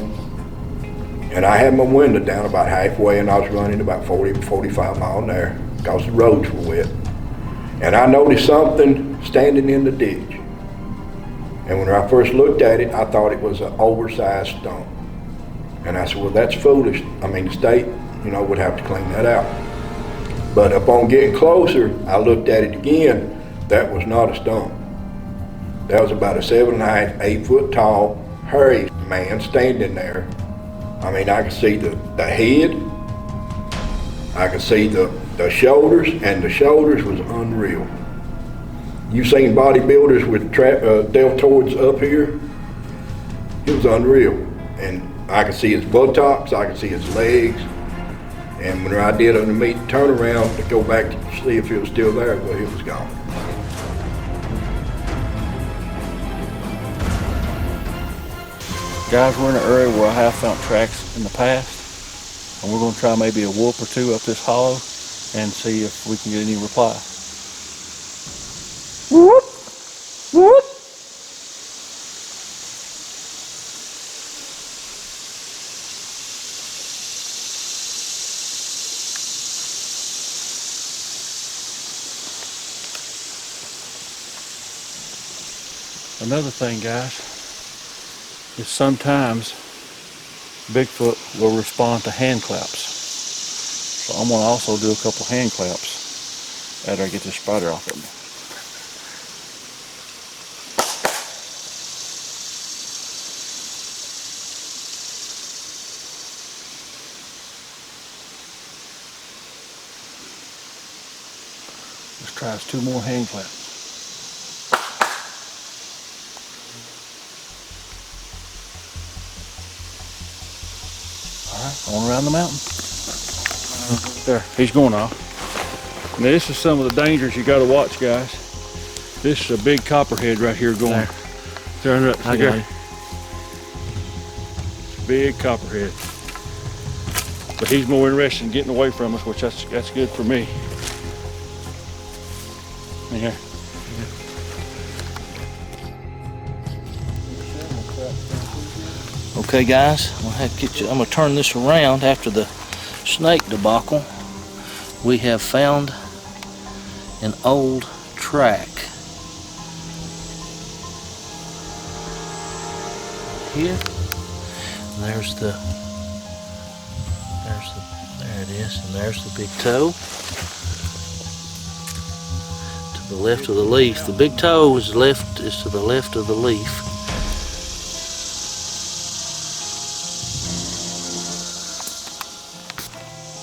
and I had my window down about halfway, and I was running about 40, 45 miles an hour because the roads were wet. And I noticed something standing in the ditch. And when I first looked at it, I thought it was an oversized stump. And I said, well, that's foolish. I mean, the state, would have to clean that out. But upon getting closer, I looked at it again. That was not a stump. That was about a 7.5, 8 foot tall, hairy man standing there. I mean, I could see the head. I could see the shoulders, and the shoulders was unreal. You've seen bodybuilders with deltoids up here? It was unreal. And I could see his buttocks, I could see his legs. And when I did an immediate turnaround to go back to see if it was still there, well, it was gone. Guys, we're in an area where I have found tracks in the past, and we're going to try maybe a whoop or two up this hollow and see if we can get any reply. Whoop! Whoop! Another thing, guys, is sometimes Bigfoot will respond to hand claps. So I'm going to also do a couple hand claps after I get this spider off of me. Let's try us two more hand claps. On around the mountain. There, he's going off. Now this is some of the dangers you got to watch, guys. This is a big copperhead right here going. There. I got it. Big copperhead. But he's more interested in getting away from us, which that's good for me. Here. Okay guys, I'm gonna turn this around after the snake debacle. We have found an old track. Here, there it is, and there's the big toe. To the left of the leaf. The big toe is to the left of the leaf.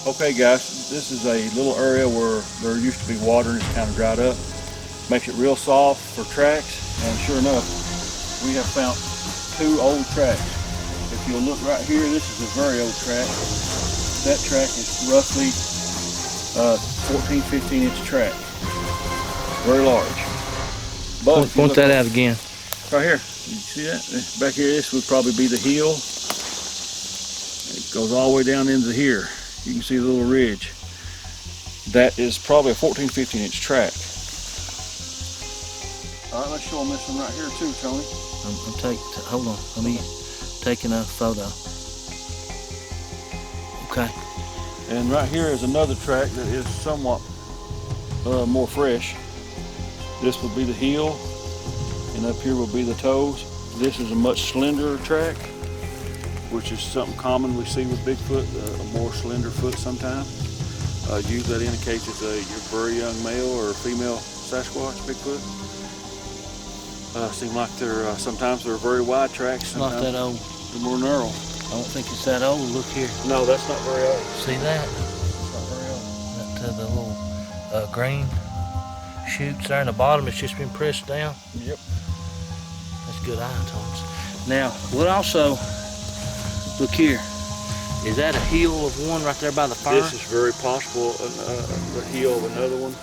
Okay guys, this is a little area where there used to be water and it's kind of dried up. Makes it real soft for tracks, and sure enough, we have found two old tracks. If you'll look right here, this is a very old track. That track is roughly 14, 15 inch track. Very large. But point that out again. Right here, you see that? Back here, this would probably be the heel. It goes all the way down into here. You can see the little ridge. That is probably a 14, 15 inch track. All right, let's show them this one right here too, Tony. Hold on, let me take a photo. Okay. And right here is another track that is somewhat more fresh. This will be the heel, and up here will be the toes. This is a much slenderer track, which is something common we see with Bigfoot, a more slender foot sometimes. Usually that indicates it's a very young male or female Sasquatch Bigfoot. Seem like sometimes they're very wide tracks. It's not that old. They're more narrow. I don't think it's that old. Look here. No, that's not very old. See that? It's not very old. That the little green shoots there in the bottom. It's just been pressed down. Yep. That's good eye, Thomas. Now, what also, look here. Is that a heel of one right there by the fire? This is very possible the heel of another one.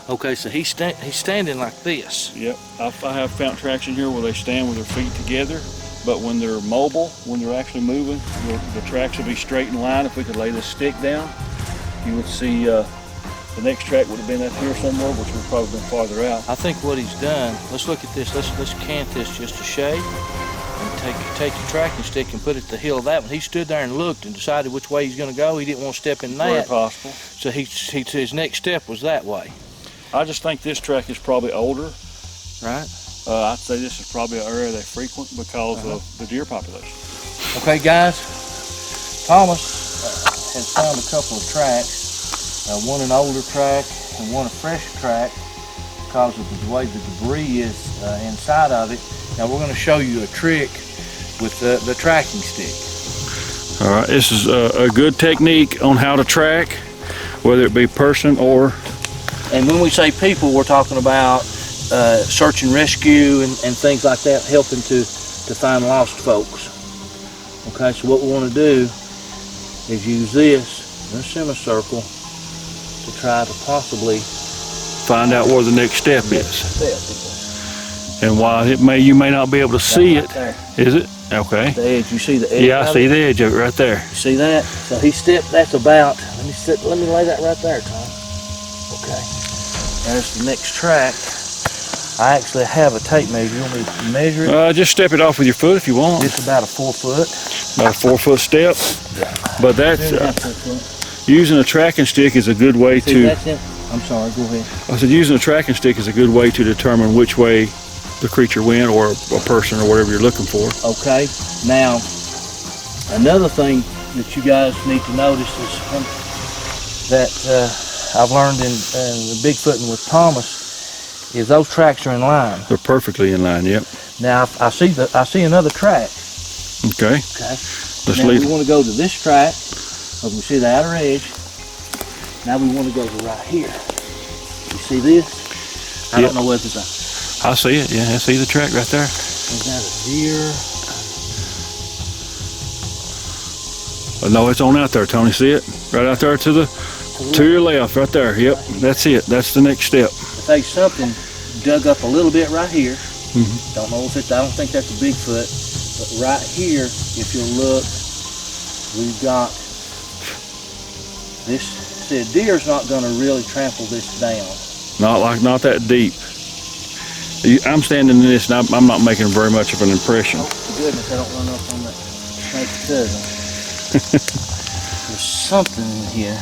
Okay, so he's standing like this. Yep, I have found tracks in here where they stand with their feet together, but when they're mobile, when they're actually moving, the tracks will be straight in line. If we could lay this stick down, you would see the next track would have been up here somewhere, which would have probably been farther out. I think what he's done, let's look at this, let's cant this just a shade, and take the tracking stick and put it at the heel of that one. He stood there and looked and decided which way he's going to go. He didn't want to step in that. Very possible. So his next step was that way. I just think this track is probably older. Right. I'd say this is probably an area they frequent because of the deer population. Okay, guys, Thomas has found a couple of tracks, one an older track and one a fresh track because of the way the debris is inside of it. Now we're going to show you a trick with the tracking stick. All right, this is a good technique on how to track, whether it be person or... And when we say people, we're talking about search and rescue and things like that, helping to find lost folks. Okay, so what we want to do is use this in a semicircle to try to possibly find out where the next step is. And while you may not be able to see it, is it? Okay. The edge, you see the edge? Yeah, I see the edge of it right there. See that? So he stepped, that's about, let me lay that right there, Tom. Okay. There's the next track. I actually have a tape measure. You want me to measure it? Just step it off with your foot if you want. It's about a 4 foot. About a 4 foot step. But that's, using a tracking stick is a good way to... I'm sorry, go ahead. I said using a tracking stick is a good way to determine which way the creature went, or a person, or whatever you're looking for. Okay. Now, another thing that you guys need to notice is that I've learned in Bigfooting with Thomas is those tracks are in line. They're perfectly in line. Yep. Now I see another track. Okay. Okay. Now we want to go to this track because we see the outer edge. Now we want to go to right here. You see this? I don't know whether it's I see it. Yeah, I see the track right there. Is that a deer? No, it's on out there, Tony. See it? Right out there to your left, right there. Yep, that's it. That's the next step. If there's something dug up a little bit right here, don't know if I don't think that's a Bigfoot, but right here, if you look, we've got this. See, a deer's not going to really trample this down. Not that deep. I'm standing in this, and I'm not making very much of an impression. Oh, goodness, I don't run up on that snake cousin. There's something in here.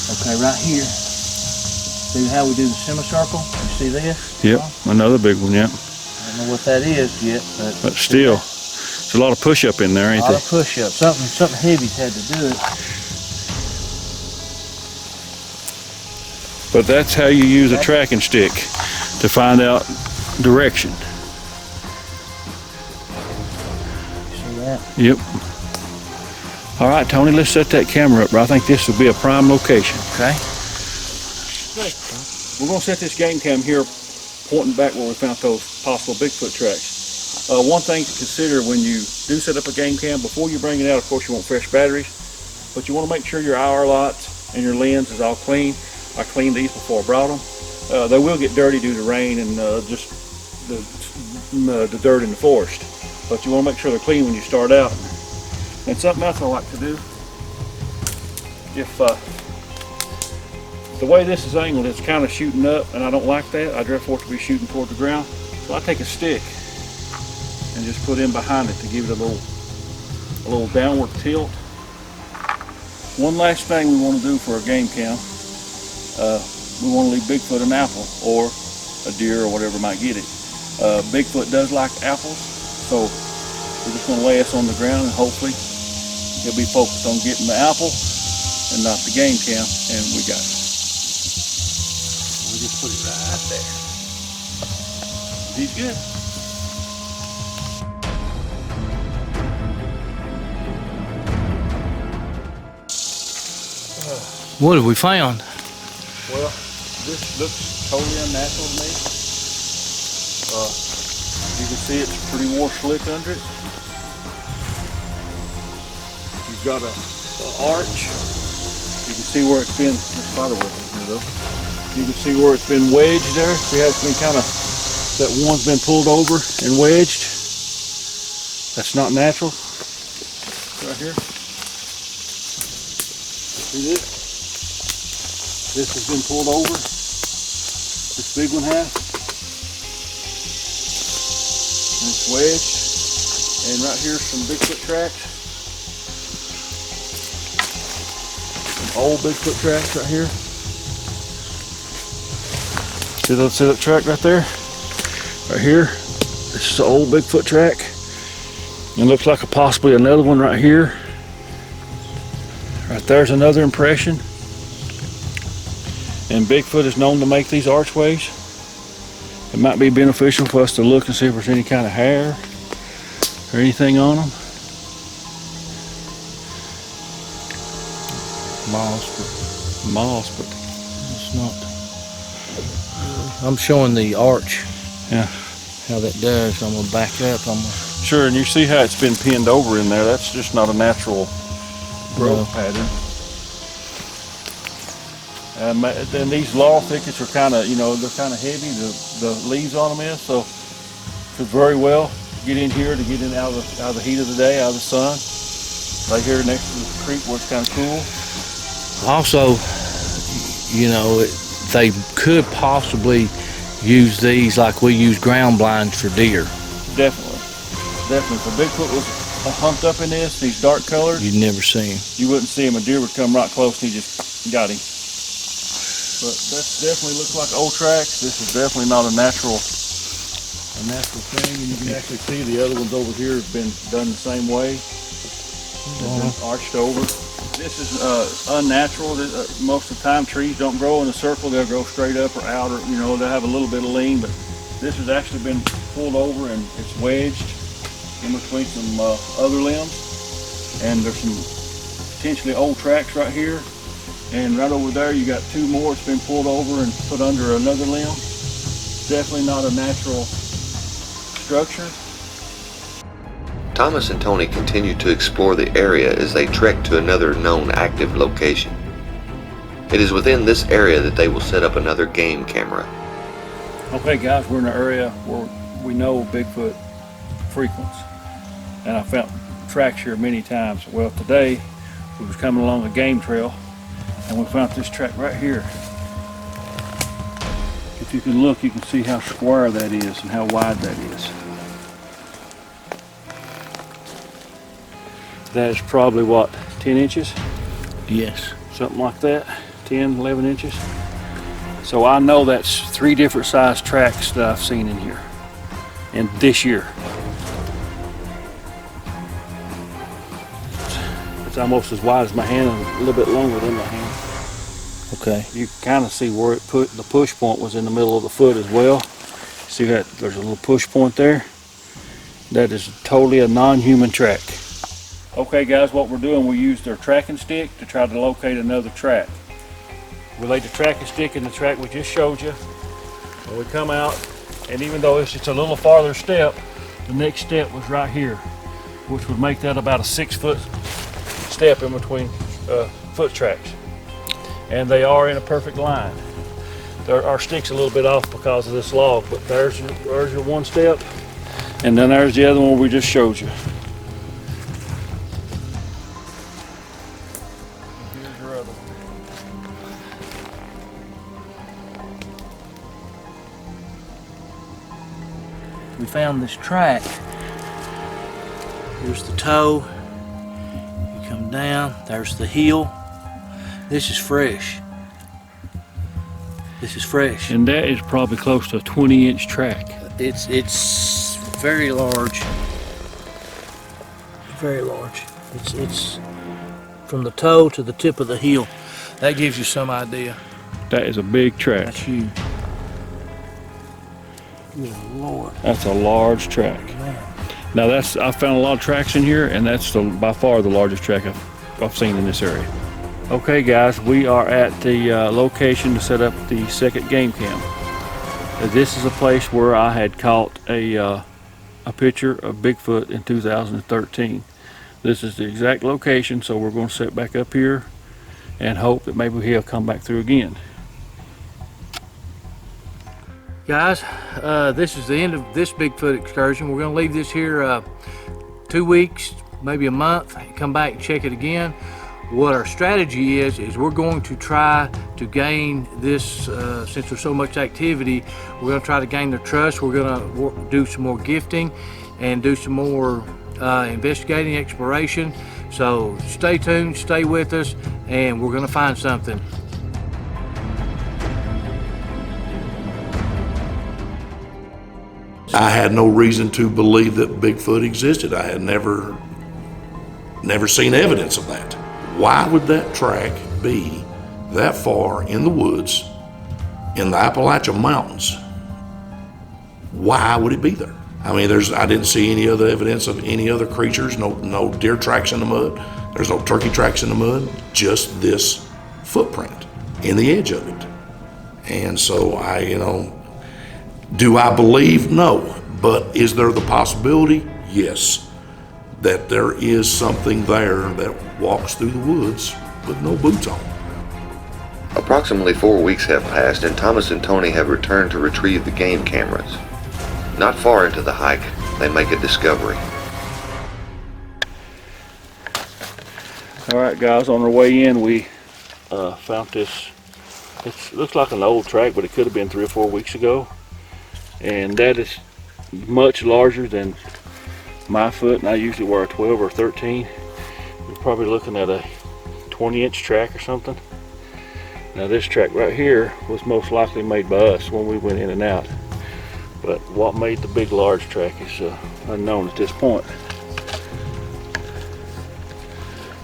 Okay, right here. See how we do the semicircle? You see this? Yep, another big one, yep. I don't know what that is yet, but still, there's a lot of push-up in there, ain't there? A lot of push-up. Something heavy's had to do it. But that's how you use a tracking stick to find out direction. See that? Yep. All right, Tony, let's set that camera up, bro. I think this will be a prime location. Okay. We're going to set this game cam here, pointing back where we found those possible Bigfoot tracks. One thing to consider when you do set up a game cam, before you bring it out, of course, you want fresh batteries, but you want to make sure your IR lights and your lens is all clean. I cleaned these before I brought them. They will get dirty due to rain and just the dirt in the forest, but you want to make sure they're clean when you start out. And something else I like to do, if the way this is angled, it's kind of shooting up, and I don't like that. I'd rather for it to be shooting toward the ground. So I take a stick and just put in behind it to give it a little downward tilt. One last thing we want to do for a game cam we want to leave Bigfoot an apple or a deer or whatever might get it. Bigfoot does like apples, so we're just going to lay us on the ground and hopefully he'll be focused on getting the apple and not the game cam, and we got it. We just put it right there. He's good. What have we found? Well, this looks totally unnatural to me. You can see it's pretty more slick under it. You've got an arch. You can see where it's been, the spider web in here though. You can see where it's been wedged there. See how it's been kind of, that one's been pulled over and wedged. That's not natural. Right here. See this? This has been pulled over. This big one has. And it's wedged. And right here's some Bigfoot tracks. Some old Bigfoot tracks right here. See that track right there? Right here. This is an old Bigfoot track. It looks like possibly another one right here. Right there's another impression. And Bigfoot is known to make these archways. It might be beneficial for us to look and see if there's any kind of hair or anything on them. Moss, but it's not. I'm showing the arch. Yeah. How that does. I'm gonna back up. Sure, and you see how it's been pinned over in there. That's just not a natural growth pattern. And these laurel thickets are kind of, they're kind of heavy. The leaves on them is, so could very well get in here to get in out of the heat of the day, out of the sun. Right here next to the creek where it's kind of cool. Also, they could possibly use these like we use ground blinds for deer. Definitely. If a Bigfoot was humped up in this, these dark colors, you'd never see him. You wouldn't see him. A deer would come right close and he just got him. But that definitely looks like old tracks. This is definitely not a natural thing. And you can actually see the other ones over here have been done the same way. They've been arched over. This is unnatural. Most of the time trees don't grow in a circle. They'll grow straight up or out, or they'll have a little bit of lean. But this has actually been pulled over and it's wedged in between some other limbs. And there's some potentially old tracks right here. And right over there you got two more. It's been pulled over and put under another limb. Definitely not a natural structure. Thomas and Tony continue to explore the area as they trek to another known active location. It is within this area that they will set up another game camera. Okay guys, we're in an area where we know Bigfoot frequents. And I found tracks here many times. Well, today we was coming along a game trail and we found this track right here. If you can look, you can see how square that is and how wide that is. That is probably what, 10 inches? Yes. Something like that, 10, 11 inches. So I know that's 3 different size tracks that I've seen in here. And this year. It's almost as wide as my hand and a little bit longer than my hand. Okay. You can kind of see where the push point was in the middle of the foot as well. See that there's a little push point there? That is totally a non-human track. Okay guys, what we're doing, we used our tracking stick to try to locate another track. We laid the tracking stick in the track we just showed you. And we come out, and even though it's just a little farther step, the next step was right here, which would make that about a 6-foot step in between foot tracks. And they are in a perfect line. Our stick's a little bit off because of this log, but there's your one step, and then there's the other one we just showed you. Here's your other one. We found this track. Here's the toe. You come down, there's the heel. This is fresh. This is fresh. And that is probably close to a 20-inch track. It's very large. Very large. It's from the toe to the tip of the heel. That gives you some idea. That is a big track. That's huge. Good Lord. That's a large track. Man. Now I found a lot of tracks in here, and that's by far the largest track I've seen in this area. Okay guys, we are at the location to set up the second game cam. This is a place where I had caught a picture of Bigfoot in 2013. This is the exact location, so we're going to set back up here and hope that maybe he'll come back through again. Guys, this is the end of this Bigfoot excursion. We're going to leave this here 2 weeks, maybe a month, come back and check it again. What our strategy is we're going to try to gain this, since there's so much activity, we're going to try to gain their trust. We're going to do some more gifting and do some more investigating, exploration. So stay tuned, stay with us, and we're going to find something. I had no reason to believe that Bigfoot existed. I had never seen evidence of that. Why would that track be that far in the woods in the Appalachian Mountains? Why would it be there? I mean, I didn't see any other evidence of any other creatures, no deer tracks in the mud, there's no turkey tracks in the mud, just this footprint in the edge of it. And so do I believe? No. But is there the possibility? Yes. That there is something there that walks through the woods with no boots on. Approximately 4 weeks have passed and Thomas and Tony have returned to retrieve the game cameras. Not far into the hike, they make a discovery. All right guys, on our way in we found this. It looks like an old track, but it could have been 3 or 4 weeks ago. And that is much larger than my foot, and I usually wear a 12 or 13. We're probably looking at a 20-inch track or something. Now this track right here was most likely made by us when we went in and out. But what made the big large track is unknown at this point.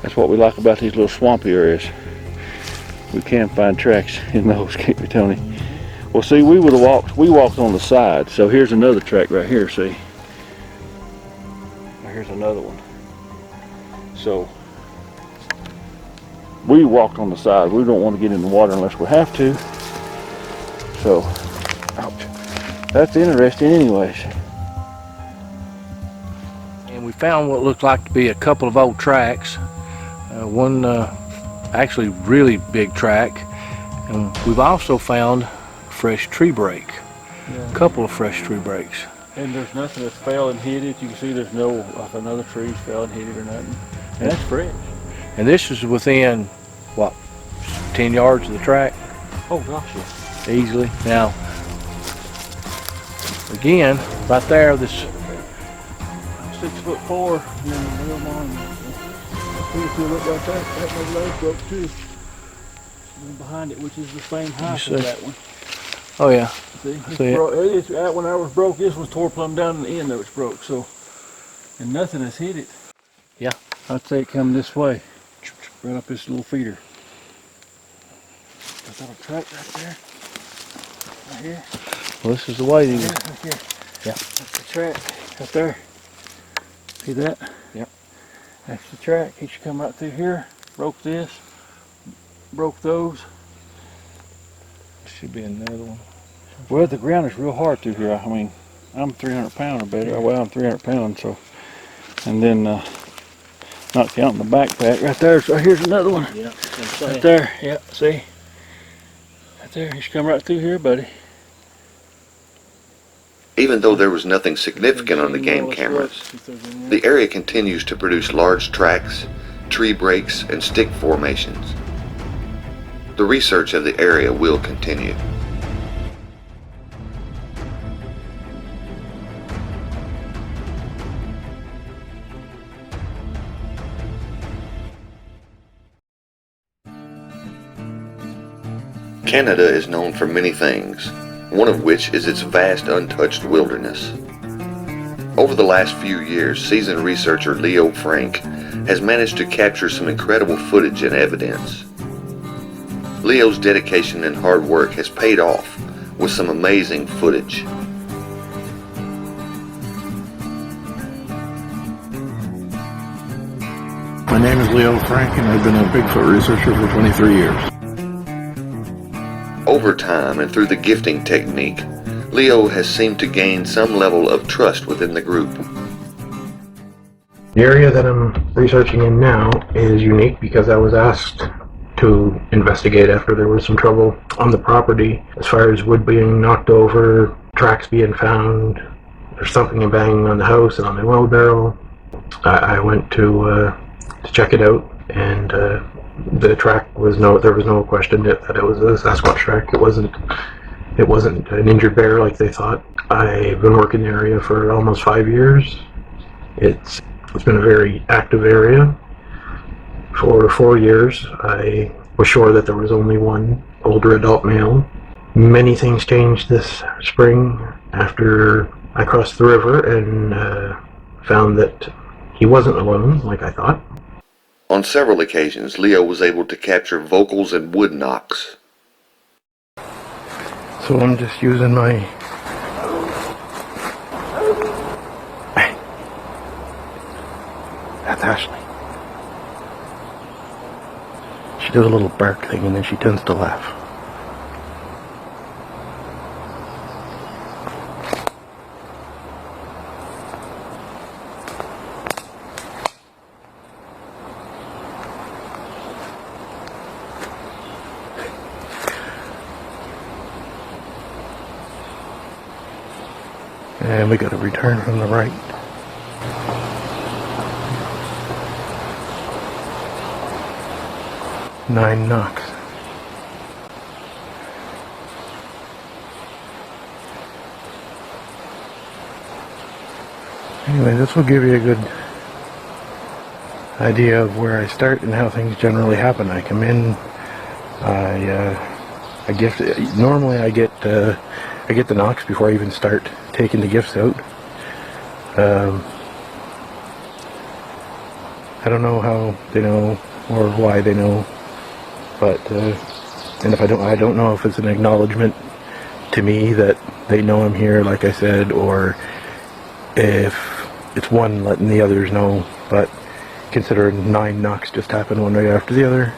That's what we like about these little swampy areas. We can find tracks in those, can't we, Tony? Well, see, we walked on the side. So here's another track right here, see? Here's another one. So we walked on the side. We don't want to get in the water unless we have to. So, ouch. That's interesting anyways. And we found what looked like to be a couple of old tracks. One actually really big track. And we've also found fresh tree break. Yeah. A couple of fresh tree breaks. And there's nothing that fell and hit it. You can see there's no, like another tree fell and hit it or nothing. And that's fresh. And this is within, what, 10 yards of the track? Oh gosh, yeah. Easily. Now, again, right there, this 6'4", and then the real monument. If you look right there, that leg broke too. And behind it, which is the same height as that one. Oh yeah. See that one there was broke. This was tore plumb down in the end of it's broke. So, and nothing has hit it. Yeah. I'd say it come this way, right up this little feeder. Got that track right there, right here. Well, this is the way. Yeah, right here. Yeah. That's the track right there. See that? Yep. That's the track. He should come right through here. Broke this. Broke those. Should be another one. Well, the ground is real hard through here. I mean, I'm 300 pounds or better. Well, I'm 300 pounds, so. And then, not counting the backpack. Right there, so here's another one. Yeah. Right there, yeah, see? Right there, you should come right through here, buddy. Even though there was nothing significant on the game cameras, the area continues to produce large tracks, tree breaks, and stick formations. The research of the area will continue. Canada is known for many things, one of which is its vast untouched wilderness. Over the last few years, seasoned researcher Leo Frank has managed to capture some incredible footage and evidence. Leo's dedication and hard work has paid off with some amazing footage. My name is Leo Frank, and I've been a Bigfoot researcher for 23 years. Over time and through the gifting technique, Leo has seemed to gain some level of trust within the group. The area that I'm researching in now is unique because I was asked to investigate after there was some trouble on the property as far as wood being knocked over, tracks being found, there's something banging on the house and on the wheelbarrow. I went to check it out, and the track was there was no question that it was a Sasquatch track. It wasn't an injured bear like they thought. I've been working the area for almost 5 years. It's been a very active area. For 4 years, I was sure that there was only one older adult male. Many things changed this spring after I crossed the river and found that he wasn't alone like I thought. On several occasions, Leo was able to capture vocals and wood knocks. So I'm just using my that's Ashley. She does a little bark thing and then she tends to laugh. And we got a return from the right. Nine knocks. Anyway, this will give you a good idea of where I start and how things generally happen. I come in, I gift. Normally, I get the knocks before I even start taking the gifts out. I don't know how they know or why they know, but and if I don't know if it's an acknowledgement to me that they know I'm here, like I said, or if it's one letting the others know. But considering 9 knocks just happened one right after the other,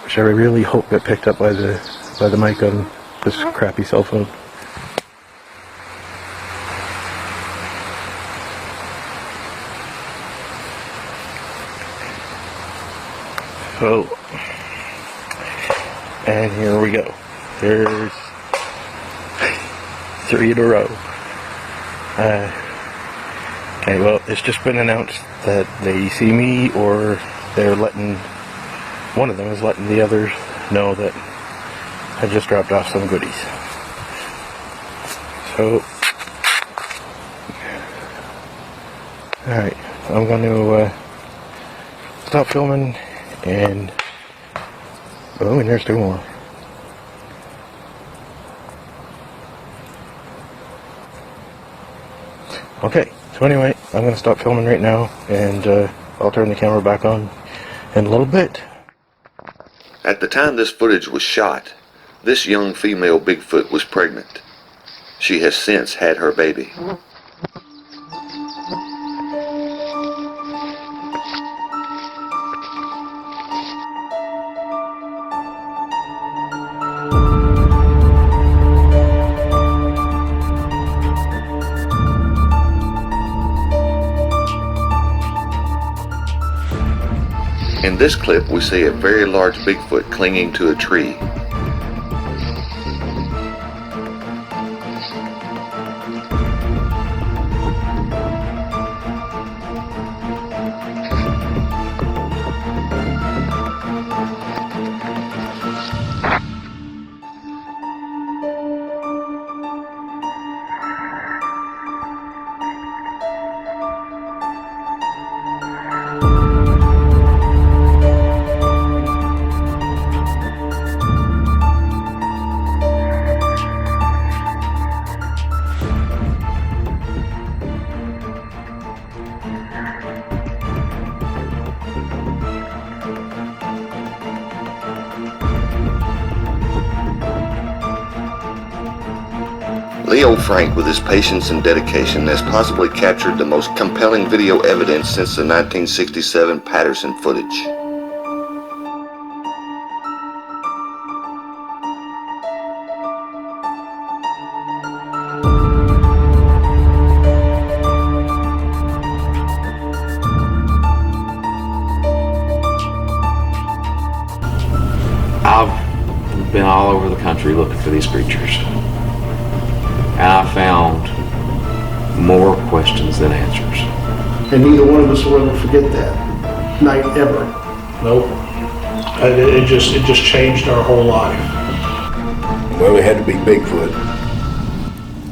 which I really hope got picked up by the mic on this crappy cell phone. So, and here we go. There's 3 in a row. Okay, well, it's just been announced that they see me, or they're letting, one of them is letting the others know that I just dropped off some goodies. So, alright, I'm going to stop filming. And oh, and there's 2 more. Okay, so anyway, I'm going to stop filming right now, and I'll turn the camera back on in a little bit. At the time this footage was shot, this young female Bigfoot was pregnant. She has since had her baby. In this clip, we see a very large Bigfoot clinging to a tree. Leo Frank, with his patience and dedication, has possibly captured the most compelling video evidence since the 1967 Patterson footage. I've been all over the country looking for these creatures, and I found more questions than answers. And neither one of us will ever forget that night ever. Nope. It just changed our whole life. Well, it had to be Bigfoot.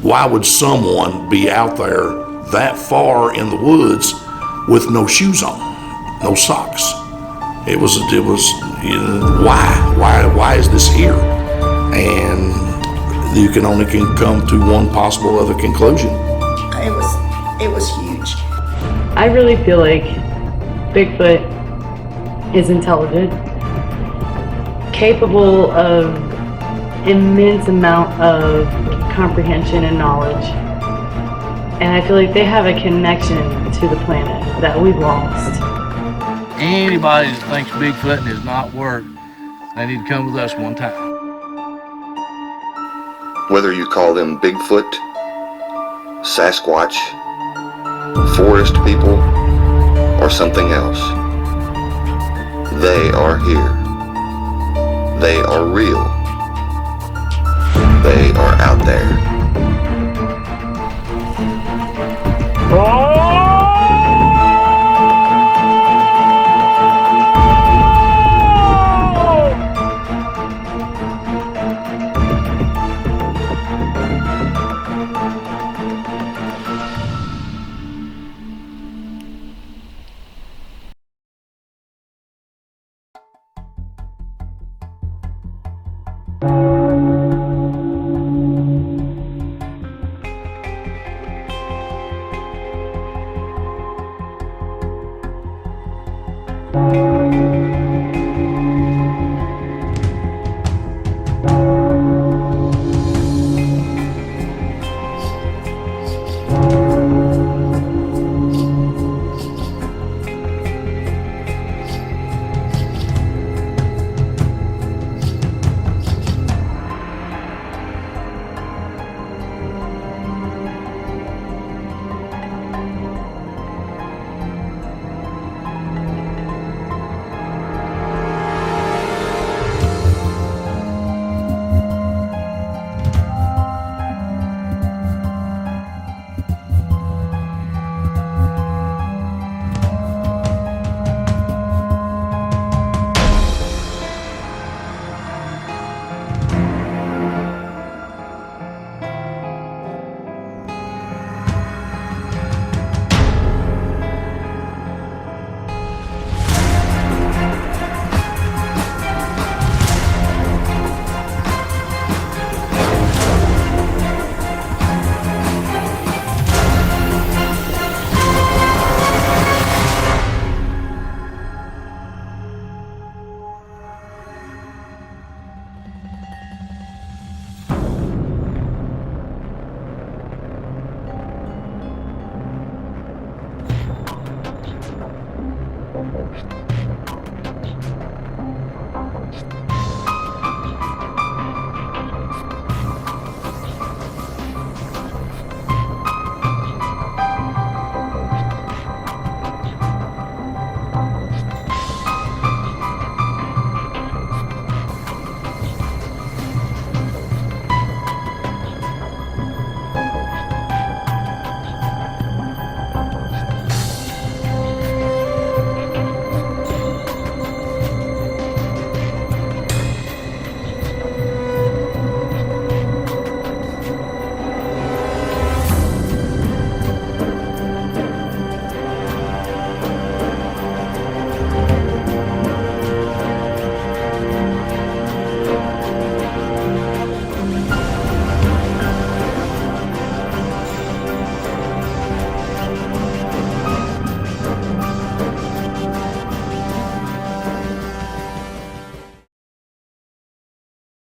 Why would someone be out there that far in the woods with no shoes on, no socks? It was, you know, why is this here? And you can only come to one possible other conclusion. It was huge. I really feel like Bigfoot is intelligent, capable of immense amount of comprehension and knowledge. And I feel like they have a connection to the planet that we've lost. Anybody that thinks Bigfoot does not work, they need to come with us one time. Whether you call them Bigfoot, Sasquatch, forest people, or something else, they are here. They are real. They are out there.